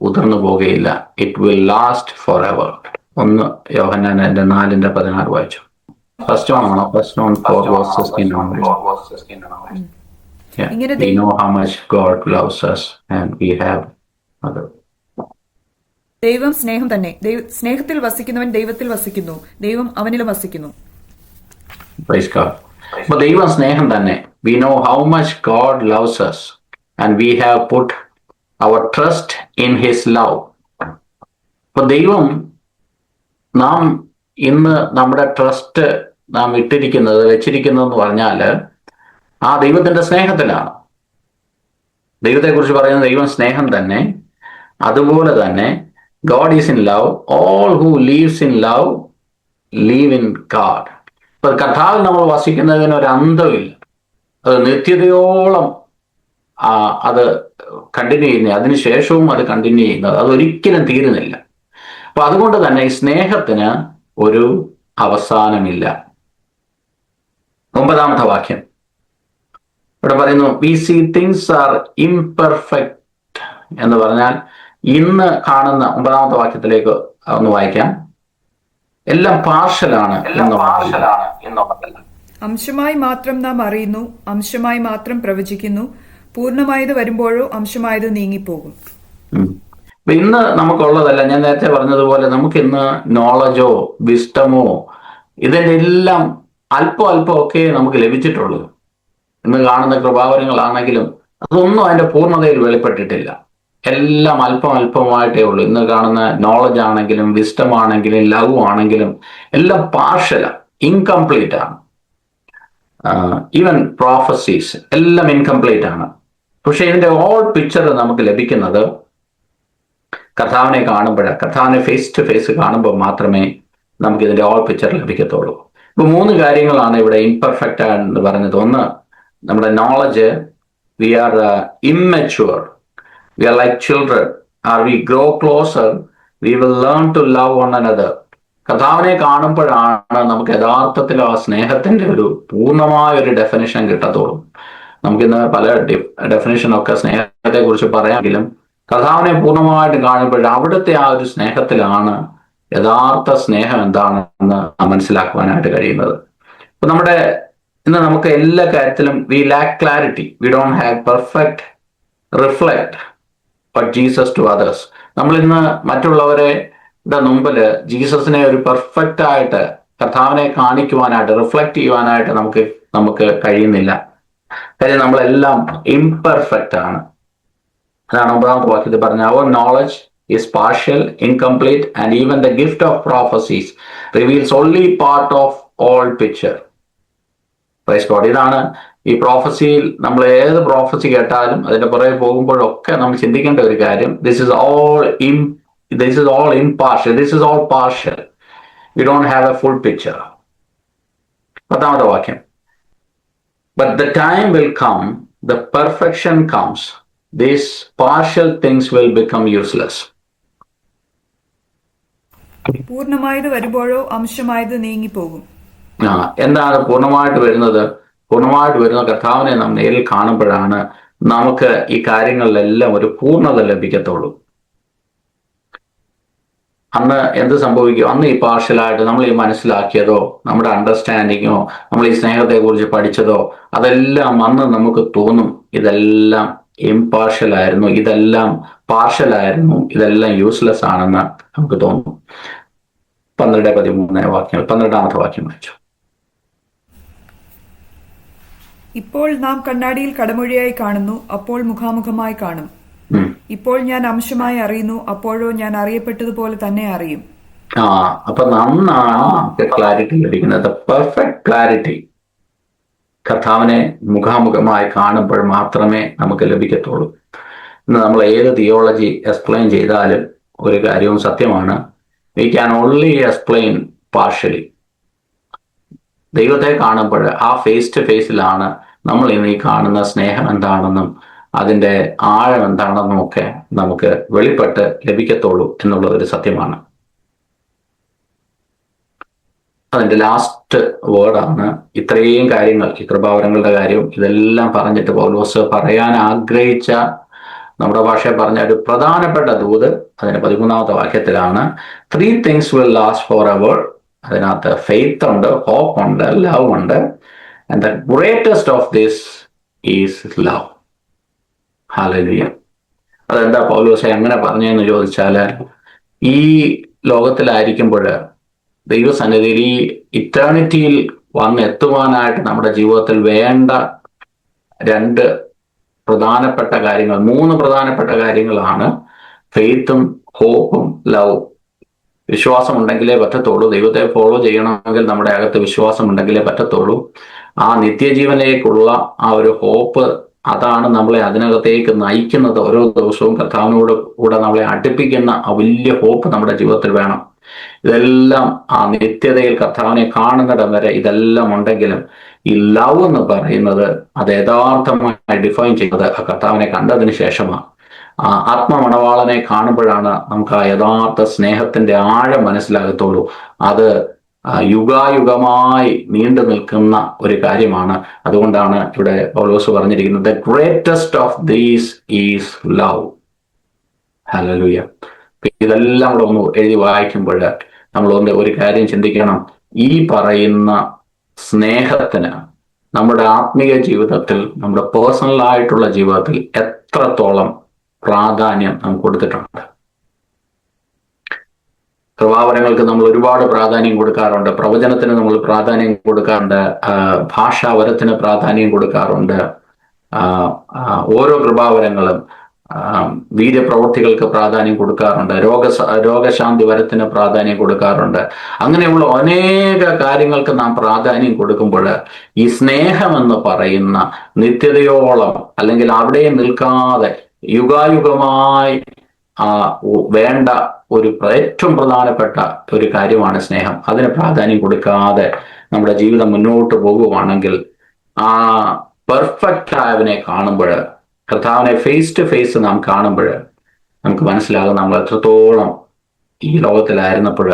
ഉതിർന്നു പോകുകയില്ല. It will last forever. 1 Yohannan 4:16 വായിച്ചു. ഫസ്റ്റ് ആണോ? ഫസ്റ്റ് ഓൺ 4:16 ആണ്. We know how much God loves us and we have other. ദൈവം സ്നേഹം തന്നെ. സ്നേഹത്തിൽ വസിക്കുന്നവൻ ദൈവത്തിൽ വസിക്കുന്നു, ദൈവം അവനിലും വസിക്കുന്നു. Praise God. അപ്പൊ ദൈവം സ്നേഹം തന്നെ. We know how much God loves us and we have put our trust in his love. അപ്പൊ ദൈവം നാം ഇന്ന് നമ്മുടെ ട്രസ്റ്റ് നാം വെച്ചിരിക്കുന്നതെന്ന് പറഞ്ഞാൽ ആ ദൈവത്തിന്റെ സ്നേഹത്തിലാണ്. ദൈവത്തെക്കുറിച്ച് പറയുന്ന ദൈവം സ്നേഹം തന്നെ. അതുപോലെ തന്നെ God is in love. All who lives in love live in God. ഇപ്പൊ കർത്താവിൽ നമ്മൾ വസിക്കുന്നതിന് ഒരു അന്തമില്ല. അത് നിത്യതയോളം അത് കണ്ടിന്യൂ ചെയ്യുന്നത്, അതിനുശേഷവും അത് കണ്ടിന്യൂ ചെയ്യുന്നത്, അതൊരിക്കലും തീരുന്നില്ല. അപ്പൊ അതുകൊണ്ട് തന്നെ ഈ സ്നേഹത്തിന് ഒരു അവസാനമില്ല. 9ാമത്തെ വാക്യം ഇവിടെ പറയുന്നു, we see things are imperfect എന്ന് പറഞ്ഞാൽ ഇന്ന് കാണുന്ന 9ാമത്തെ വാക്യത്തിലേക്ക് ഒന്ന് വായിക്കാം. എല്ലാം പാർഷ്യലാണ് എന്നുള്ളതല്ല. അംശമായി മാത്രം നാം അറിയുന്നു, അംശമായി മാത്രം പ്രവചിക്കുന്നു, പൂർണ്ണമായത് വരുമ്പോഴോ അംശമായത് നീങ്ങിപ്പോകും. ഇന്ന് നമുക്കുള്ളതല്ല. ഞാൻ നേരത്തെ പറഞ്ഞതുപോലെ നമുക്കിന്ന് നോളജോ വിസ്ഡമോ ഇതിന്റെ എല്ലാം അല്പം ഒക്കെ നമുക്ക് ലഭിച്ചിട്ടുള്ളൂ. ഇന്ന് കാണുന്ന കൃപാവരങ്ങളാണെങ്കിലും അതൊന്നും അതിന്റെ പൂർണ്ണതയിൽ വെളിപ്പെട്ടിട്ടില്ല. എല്ലാം അല്പമായിട്ടേ ഉള്ളൂ. ഇന്ന് കാണുന്ന നോളജ് ആണെങ്കിലും വിസ്ഡം ആണെങ്കിലും ലവ് ആണെങ്കിലും എല്ലാം പാർഷ്യലാണ്, ഇൻകംപ്ലീറ്റ് ആണ്. ഈവൻ പ്രോഫസീസ് എല്ലാം ഇൻകംപ്ലീറ്റ് ആണ്. പക്ഷെ ഇതിന്റെ ഓൾ പിക്ചർ നമുക്ക് ലഭിക്കുന്നത് കർത്താവിനെ കാണുമ്പോഴാണ്. കർത്താവിനെ ഫേസ് ടു ഫേസ് കാണുമ്പോൾ മാത്രമേ നമുക്ക് ഇതിന്റെ ഓൾ പിക്ചർ ലഭിക്കത്തുള്ളൂ. ഇപ്പൊ 3 കാര്യങ്ങളാണ് ഇവിടെ ഇംപെർഫെക്റ്റ് എന്ന് പറഞ്ഞത്. ഒന്ന്, നമ്മുടെ knowledge, we are immature, we are like children, are we grow closer, we will learn to love one another. കർത്താവിനെ കാണുമ്പോഴാണ് നമുക്ക് യഥാർത്ഥത്തിൽ ആ സ്നേഹത്തിന്റെ ഒരു പൂർണ്ണമായ ഒരു ഡെഫിനിഷൻ കിട്ടത്തുള്ളൂ. നമുക്കിന്ന് പല ഡെഫിനിഷനൊക്കെ സ്നേഹത്തെ കുറിച്ച് പറയാമെങ്കിലും കർത്താവിനെ പൂർണ്ണമായിട്ട് കാണുമ്പോൾ അവിടുത്തെ ആ ഒരു സ്നേഹത്തിലാണ് യഥാർത്ഥ സ്നേഹം എന്താണെന്ന് മനസ്സിലാക്കുവാനായിട്ട് കഴിയുന്നത്. അപ്പൊ ഇന്ന് നമുക്ക് എല്ലാ കാര്യത്തിലും we lack clarity, we don't have perfect reflect but Jesus to others. നമ്മൾ ഇന്ന് മറ്റുള്ളവരെ മുമ്പില് ജീസസിനെ ഒരു പെർഫെക്റ്റ് ആയിട്ട് കർത്താവിനെ കാണിക്കുവാനായിട്ട് റിഫ്ലക്ട് ചെയ്യുവാനായിട്ട് നമുക്ക് കഴിയുന്നില്ല. കാര്യം നമ്മളെല്ലാം ഇംപെർഫെക്റ്റ് ആണ്. അതാണ് 9ാമത്തെ വാക്യത്തിൽ പറഞ്ഞ our knowledge is partial, incomplete, and even the gift of prophecies reveals only part of all picture. Praise God. ഇതാണ് ഈ പ്രോഫസിയിൽ നമ്മൾ ഏത് പ്രോഫസി കേട്ടാലും അതിന്റെ പുറകെ പോകുമ്പോഴൊക്കെ നമ്മൾ ചിന്തിക്കേണ്ട ഒരു കാര്യം, this is all impartial, this is all partial. We don't have a full picture. 10ാമത്തെ വാക്യം, but the time will come, the perfection comes, these partial things will become useless. പൂർണ്ണമായത് വരുമ്പോഴോ അംശമായത് നീങ്ങിപ്പോകും. എന്താണ് പൂർണ്ണമായിട്ട് വരുന്നത്? പൂർണ്ണമായിട്ട് വരുന്ന കർത്താവിനെ നാം നേരിൽ കാണുമ്പോഴാണ് നമുക്ക് ഈ കാര്യങ്ങളിലെല്ലാം ഒരു പൂർണ്ണത ലഭിക്കത്തുള്ളൂ. അന്ന് എന്ത് സംഭവിക്കും? അന്ന് ഈ പാർഷ്യലായിട്ട് നമ്മൾ ഈ മനസ്സിലാക്കിയതോ, നമ്മുടെ അണ്ടർസ്റ്റാൻഡിങ്ങോ, നമ്മൾ ഈ സ്നേഹത്തെക്കുറിച്ച് പഠിച്ചതോ, അതെല്ലാം അന്ന് നമുക്ക് തോന്നും ഇതെല്ലാം ഇംപാർഷ്യൽ ആയിരുന്നു, ഇതെല്ലാം പാർഷ്യൽ ആയിരുന്നു, ഇതെല്ലാം യൂസ്ലെസ് ആണെന്ന് നമുക്ക് തോന്നും. 12-13 വാക്യങ്ങൾ, 12ാമത്തെ വാക്യം വായിച്ചു. ഇപ്പോൾ നാം കണ്ണാടിയിൽ കടമൊഴിയായി കാണുന്നു, അപ്പോൾ മുഖാമുഖമായി കാണും. ഇപ്പോൾ ഞാൻ അംശമായി അറിയുന്നു, അപ്പോഴോ ഞാൻ അറിയപ്പെട്ടതുപോലെ തന്നെ അറിയും. അപ്പൊ നന്നാണ് ക്ലാരിറ്റി ലഭിക്കുന്നത്. പെർഫെക്റ്റ് ക്ലാരിറ്റി കർത്താവിനെ മുഖാമുഖമായി കാണുമ്പോൾ മാത്രമേ നമുക്ക് ലഭിക്കത്തുള്ളൂ. ഇന്ന് നമ്മൾ ഏത് തിയോളജി എക്സ്പ്ലെയിൻ ചെയ്താലും ഒരു കാര്യവും സത്യമാണ്, we can only explain partially. ദൈവത്തെ കാണുമ്പോൾ ആ ഫേസ് ടു ഫേസിലാണ് നമ്മൾ ഇന്ന് ഈ കാണുന്ന സ്നേഹം എന്താണെന്നും അതിൻ്റെ ആഴം എന്താണെന്നും ഒക്കെ നമുക്ക് വെളിപ്പെട്ട് ലഭിക്കത്തുള്ളൂ എന്നുള്ളത് ഒരു സത്യമാണ്. അതിൻ്റെ ലാസ്റ്റ് വേർഡാണ് ഇത്രയും കാര്യങ്ങൾ, ഈ കൃപാവരങ്ങളുടെ കാര്യം ഇതെല്ലാം പറഞ്ഞിട്ട് പൗലോസ് പറയാൻ ആഗ്രഹിച്ച, നമ്മുടെ ഭാഷയിൽ പറഞ്ഞ ഒരു പ്രധാനപ്പെട്ട ദൂത് അതിന്റെ 13ാമത്തെ വാക്യത്തിലാണ്. 3 things will last forever. അതിനകത്ത് ഫെയ്ത്ത് ഉണ്ട്, ഹോപ്പ് ഉണ്ട്, ലവ് ഉണ്ട്. And the greatest of this is love. Hallelujah. അതെന്താ പൗലോസെ അങ്ങനെ പറഞ്ഞതെന്ന് ചോദിച്ചാല്, ഈ ലോകത്തിലായിരിക്കുമ്പോൾ ദൈവസന്നിധിയിൽ ഈ ഇറ്റേണിറ്റിയിൽ വന്നെത്തുവാനായിട്ട് നമ്മുടെ ജീവിതത്തിൽ വേണ്ട 2 പ്രധാനപ്പെട്ട കാര്യങ്ങൾ, 3 പ്രധാനപ്പെട്ട കാര്യങ്ങളാണ് ഫെയ്ത്തും ഹോപ്പും ലവും. വിശ്വാസം ഉണ്ടെങ്കിലേ പറ്റത്തുള്ളൂ. ദൈവത്തെ ഫോളോ ചെയ്യണമെങ്കിൽ നമ്മുടെ അകത്ത് വിശ്വാസം ഉണ്ടെങ്കിലേ പറ്റത്തുള്ളൂ. ആ നിത്യജീവനിലേക്കുള്ള ആ ഒരു ഹോപ്പ്, അതാണ് നമ്മളെ അതിനകത്തേക്ക് നയിക്കുന്നത്. ഓരോ ദിവസവും കർത്താവിനോട് കൂടെ നമ്മളെ അടുപ്പിക്കുന്ന ആ വലിയ ഹോപ്പ് നമ്മുടെ ജീവിതത്തിൽ വേണം. ഇതെല്ലാം ആ നിത്യതയിൽ കർത്താവിനെ കാണുന്നിടം വരെ ഇതെല്ലാം ഉണ്ടെങ്കിലും ഈ ലവ് എന്ന് പറയുന്നത് അത് യഥാർത്ഥമായി ഡിഫൈൻ ചെയ്യുന്നത് ആ കർത്താവിനെ കണ്ടതിന് ശേഷമാണ്. ആ ആത്മമണവാളനെ കാണുമ്പോഴാണ് നമുക്ക് ആ യഥാർത്ഥ സ്നേഹത്തിന്റെ ആഴം മനസ്സിലാകത്തുള്ളൂ. അത് യുഗായുഗമായി നീണ്ടു നിൽക്കുന്ന ഒരു കാര്യമാണ്. അതുകൊണ്ടാണ് ഇവിടെ പൗലോസ് പറഞ്ഞിരിക്കുന്നത്, the greatest of these is love. Hallelujah. ഇതെല്ലാം കൂടെ ഒന്ന് എഴുതി വായിക്കുമ്പോൾ നമ്മൾ ഒരു കാര്യം ചിന്തിക്കണം. ഈ പറയുന്ന സ്നേഹത്തിന് നമ്മുടെ ആത്മീയ ജീവിതത്തിൽ, നമ്മുടെ പേഴ്സണലായിട്ടുള്ള ജീവിതത്തിൽ എത്രത്തോളം പ്രാധാന്യം നാം കൊടുത്തിട്ടുണ്ട്. കൃപാവരങ്ങൾക്ക് നമ്മൾ ഒരുപാട് പ്രാധാന്യം കൊടുക്കാറുണ്ട്, പ്രവചനത്തിന് നമ്മൾ പ്രാധാന്യം കൊടുക്കാറുണ്ട്, ഭാഷാവരത്തിന് പ്രാധാന്യം കൊടുക്കാറുണ്ട്. ഓരോ കൃപാവരങ്ങളും വീര്യപ്രവൃത്തികൾക്ക് പ്രാധാന്യം കൊടുക്കാറുണ്ട്, രോഗശാന്തി വരത്തിന് പ്രാധാന്യം കൊടുക്കാറുണ്ട്. അങ്ങനെയുള്ള അനേക കാര്യങ്ങൾക്ക് നാം പ്രാധാന്യം കൊടുക്കുമ്പോൾ ഈ സ്നേഹമെന്ന് പറയുന്ന നിത്യതയോളം, അല്ലെങ്കിൽ അവിടെ നിൽക്കാതെ യുഗായുഗമായി വേണ്ട ഒരു ഏറ്റവും പ്രധാനപ്പെട്ട ഒരു കാര്യമാണ് സ്നേഹം. അതിന് പ്രാധാന്യം കൊടുക്കാതെ നമ്മുടെ ജീവിതം മുന്നോട്ട് പോകുവാണെങ്കിൽ, ആ പെർഫെക്റ്റ് ആയവനെ കാണുമ്പോൾ, കർത്താവിനെ ഫേസ് ടു ഫേസ് നാം കാണുമ്പോൾ നമുക്ക് മനസ്സിലാകും നമ്മൾ എത്രത്തോളം ഈ ലോകത്തിലായിരുന്നപ്പോൾ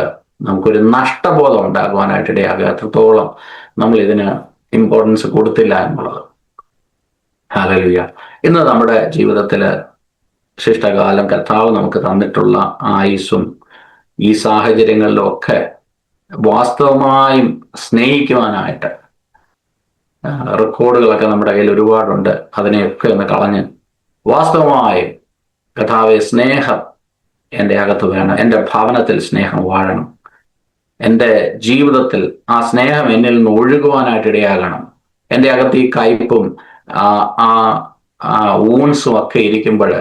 നമുക്കൊരു നഷ്ടബോധം ഉണ്ടാകുവാനായിട്ട് ഇടയാകുക, എത്രത്തോളം നമ്മൾ ഇതിന് ഇമ്പോർട്ടൻസ് കൊടുത്തില്ല എന്നുള്ളത്. ഹല്ലേലൂയ. ഇന്ന് നമ്മുടെ ജീവിതത്തില് ശിഷ്ടകാലം കർത്താവ് നമുക്ക് തന്നിട്ടുള്ള ആയുസ്സും ഈ സാഹചര്യങ്ങളിലൊക്കെ വാസ്തവമായും സ്നേഹിക്കുവാനായിട്ട് റെക്കോർഡുകളൊക്കെ നമ്മുടെ കയ്യിൽ ഒരുപാടുണ്ട്. അതിനെയൊക്കെ ഒന്ന് കളഞ്ഞ് വാസ്തവമായും കർത്താവെ സ്നേഹം എൻ്റെ അകത്ത് വേണം, എൻ്റെ ഭവനത്തിൽ സ്നേഹം വാഴണം, എൻ്റെ ജീവിതത്തിൽ ആ സ്നേഹം എന്നിൽ നിന്ന് ഒഴുകുവാനായിട്ട് ഇടയാകണം. എൻ്റെ അകത്ത് ഈ കയ്പും ഊൺസും ഒക്കെ ഇരിക്കുമ്പോൾ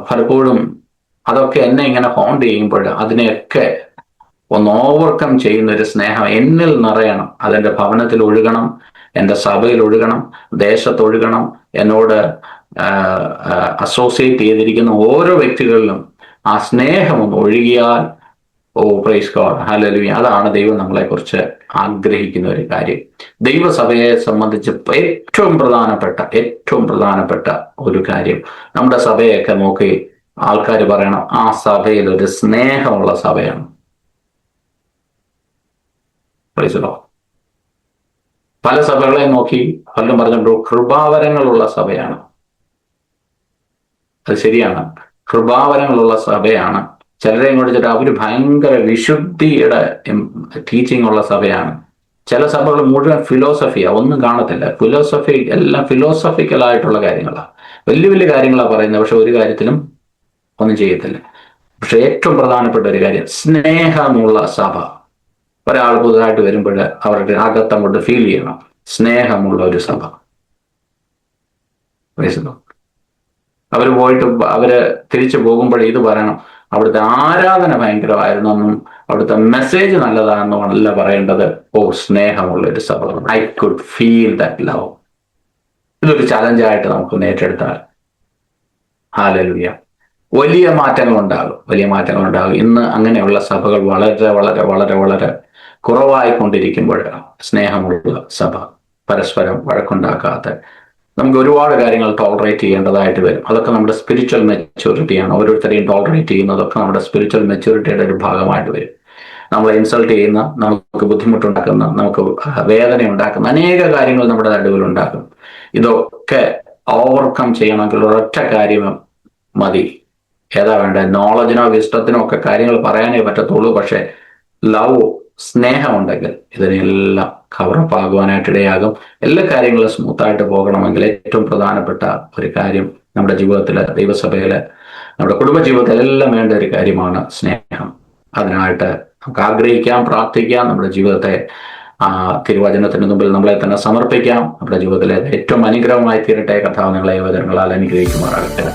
പലപ്പോഴും അതൊക്കെ എന്നെ ഇങ്ങനെ ഹോണ്ട് ചെയ്യുമ്പോൾ അതിനെയൊക്കെ ഒന്ന് ഓവർകം ചെയ്യുന്ന ഒരു സ്നേഹം എന്നിൽ നിറയണം. അതെൻ്റെ ഭവനത്തിൽ ഒഴുകണം, എൻ്റെ സഭയിൽ ഒഴുകണം, ദേശത്തൊഴുകണം, എന്നോട് അസോസിയേറ്റ് ചെയ്തിരിക്കുന്ന ഓരോ വ്യക്തികളിലും ആ സ്നേഹം ഒന്ന് ഒഴുകിയാൽ, ഓ പ്രൈസ് ഗോഡ്, ഹല്ലേലൂയ. അതാണ് ദൈവം നമ്മളെക്കുറിച്ച് ആഗ്രഹിക്കുന്ന ഒരു കാര്യം. ദൈവസഭയെ സംബന്ധിച്ച് ഏറ്റവും പ്രധാനപ്പെട്ട ഒരു കാര്യം, നമ്മുടെ സഭയൊക്കെ നോക്കി ആൾക്കാർ പറയണം, ആ സഭയിൽ ഒരു സ്നേഹമുള്ള സഭയാണ്. Praise God. പല സഭകളെ നോക്കി പലരും പറഞ്ഞിട്ടു കൃപാവരങ്ങളുള്ള സഭയാണ്. അത് ശരിയാണ്, കൃപാവരങ്ങളുള്ള സഭയാണ്. ചിലരെ കുറിച്ചിട്ട് അവർ ഭയങ്കര വിശുദ്ധിയുടെ ടീച്ചിങ് ഉള്ള സഭയാണ്. ചില സഭകൾ മുഴുവൻ ഫിലോസഫിയാ, ഒന്നും കാണത്തില്ല. എല്ലാം ഫിലോസഫിക്കലായിട്ടുള്ള കാര്യങ്ങളാണ്, വലിയ വലിയ കാര്യങ്ങളാണ് പറയുന്നത്, പക്ഷെ ഒരു കാര്യത്തിലും ഒന്നും ചെയ്യത്തില്ല. പക്ഷെ ഏറ്റവും പ്രധാനപ്പെട്ട ഒരു കാര്യം, സ്നേഹമുള്ള സഭ. ഒരാൾ പുതുതായിട്ട് വരുമ്പോൾ അവരുടെ അകത്തങ്ങോട്ട് ഫീൽ ചെയ്യണം, സ്നേഹമുള്ള ഒരു സഭ. അവര് തിരിച്ചു പോകുമ്പോൾ ഇത് പറയണം, അവിടുത്തെ ആരാധന ഭയങ്കരമായിരുന്നു എന്നും അവിടുത്തെ മെസ്സേജ് നല്ലതാണെന്നും അല്ല പറയേണ്ടത്. ഓ, സ്നേഹമുള്ള ഒരു സഭ, I could feel that love. ഇതൊരു ചലഞ്ചായിട്ട് നമുക്ക് ഏറ്റെടുത്താൽ ഹല്ലേലൂയ, വലിയ മാറ്റങ്ങൾ ഉണ്ടാകും. ഇന്ന് അങ്ങനെയുള്ള സഭകൾ വളരെ വളരെ വളരെ വളരെ കുറവായിക്കൊണ്ടിരിക്കുമ്പോൾ സ്നേഹമുള്ള സഭ, പരസ്പരം വഴക്കുണ്ടാക്കാത്ത, നമുക്ക് ഒരുപാട് കാര്യങ്ങൾ ടോളറേറ്റ് ചെയ്യേണ്ടതായിട്ട് വരും. അതൊക്കെ നമ്മുടെ സ്പിരിച്വൽ മെച്യൂരിറ്റിയാണ്. ഓരോരുത്തരെയും ടോളറേറ്റ് ചെയ്യുന്നതൊക്കെ നമ്മുടെ സ്പിരിച്വൽ മെച്യൂരിറ്റിയുടെ ഒരു ഭാഗമായിട്ട് വരും. നമ്മളെ ഇൻസൾട്ട് ചെയ്യുന്ന, നമുക്ക് ബുദ്ധിമുട്ടുണ്ടാക്കുന്ന, നമുക്ക് വേദന ഉണ്ടാക്കുന്ന അനേക കാര്യങ്ങൾ നമ്മുടെ നടുവിൽ ഉണ്ടാക്കും. ഇതൊക്കെ ഓവർകം ചെയ്യണമെങ്കിൽ ഒരൊറ്റ കാര്യം മതി. ഏതാ വേണ്ടത്? നോളജിനോ വിസ്റ്റത്തിനോ ഒക്കെ കാര്യങ്ങൾ പറയാനേ പറ്റത്തുള്ളൂ. പക്ഷെ ലവ്, സ്നേഹമുണ്ടെങ്കിൽ ഇതിനെല്ലാം കവറപ്പ് ആകുവാനായിട്ട് ഇടയാകും. എല്ലാ കാര്യങ്ങളും സ്മൂത്തായിട്ട് പോകണമെങ്കിൽ ഏറ്റവും പ്രധാനപ്പെട്ട ഒരു കാര്യം നമ്മുടെ ജീവിതത്തില്, ദൈവസഭയില്, നമ്മുടെ കുടുംബജീവിതത്തിലെല്ലാം വേണ്ട ഒരു കാര്യമാണ് സ്നേഹം. അതിനായിട്ട് നമുക്ക് ആഗ്രഹിക്കാം, പ്രാർത്ഥിക്കാം, നമ്മുടെ ജീവിതത്തെ തിരുവചനത്തിന് മുമ്പിൽ നമ്മളെ തന്നെ സമർപ്പിക്കാം. നമ്മുടെ ജീവിതത്തിലെ ഏറ്റവും അനുഗ്രഹമായി തീരട്ടെ. കർത്താവ് നിങ്ങളെ വചനങ്ങളാൽ അനുഗ്രഹിക്കുമാറാകട്ടെ.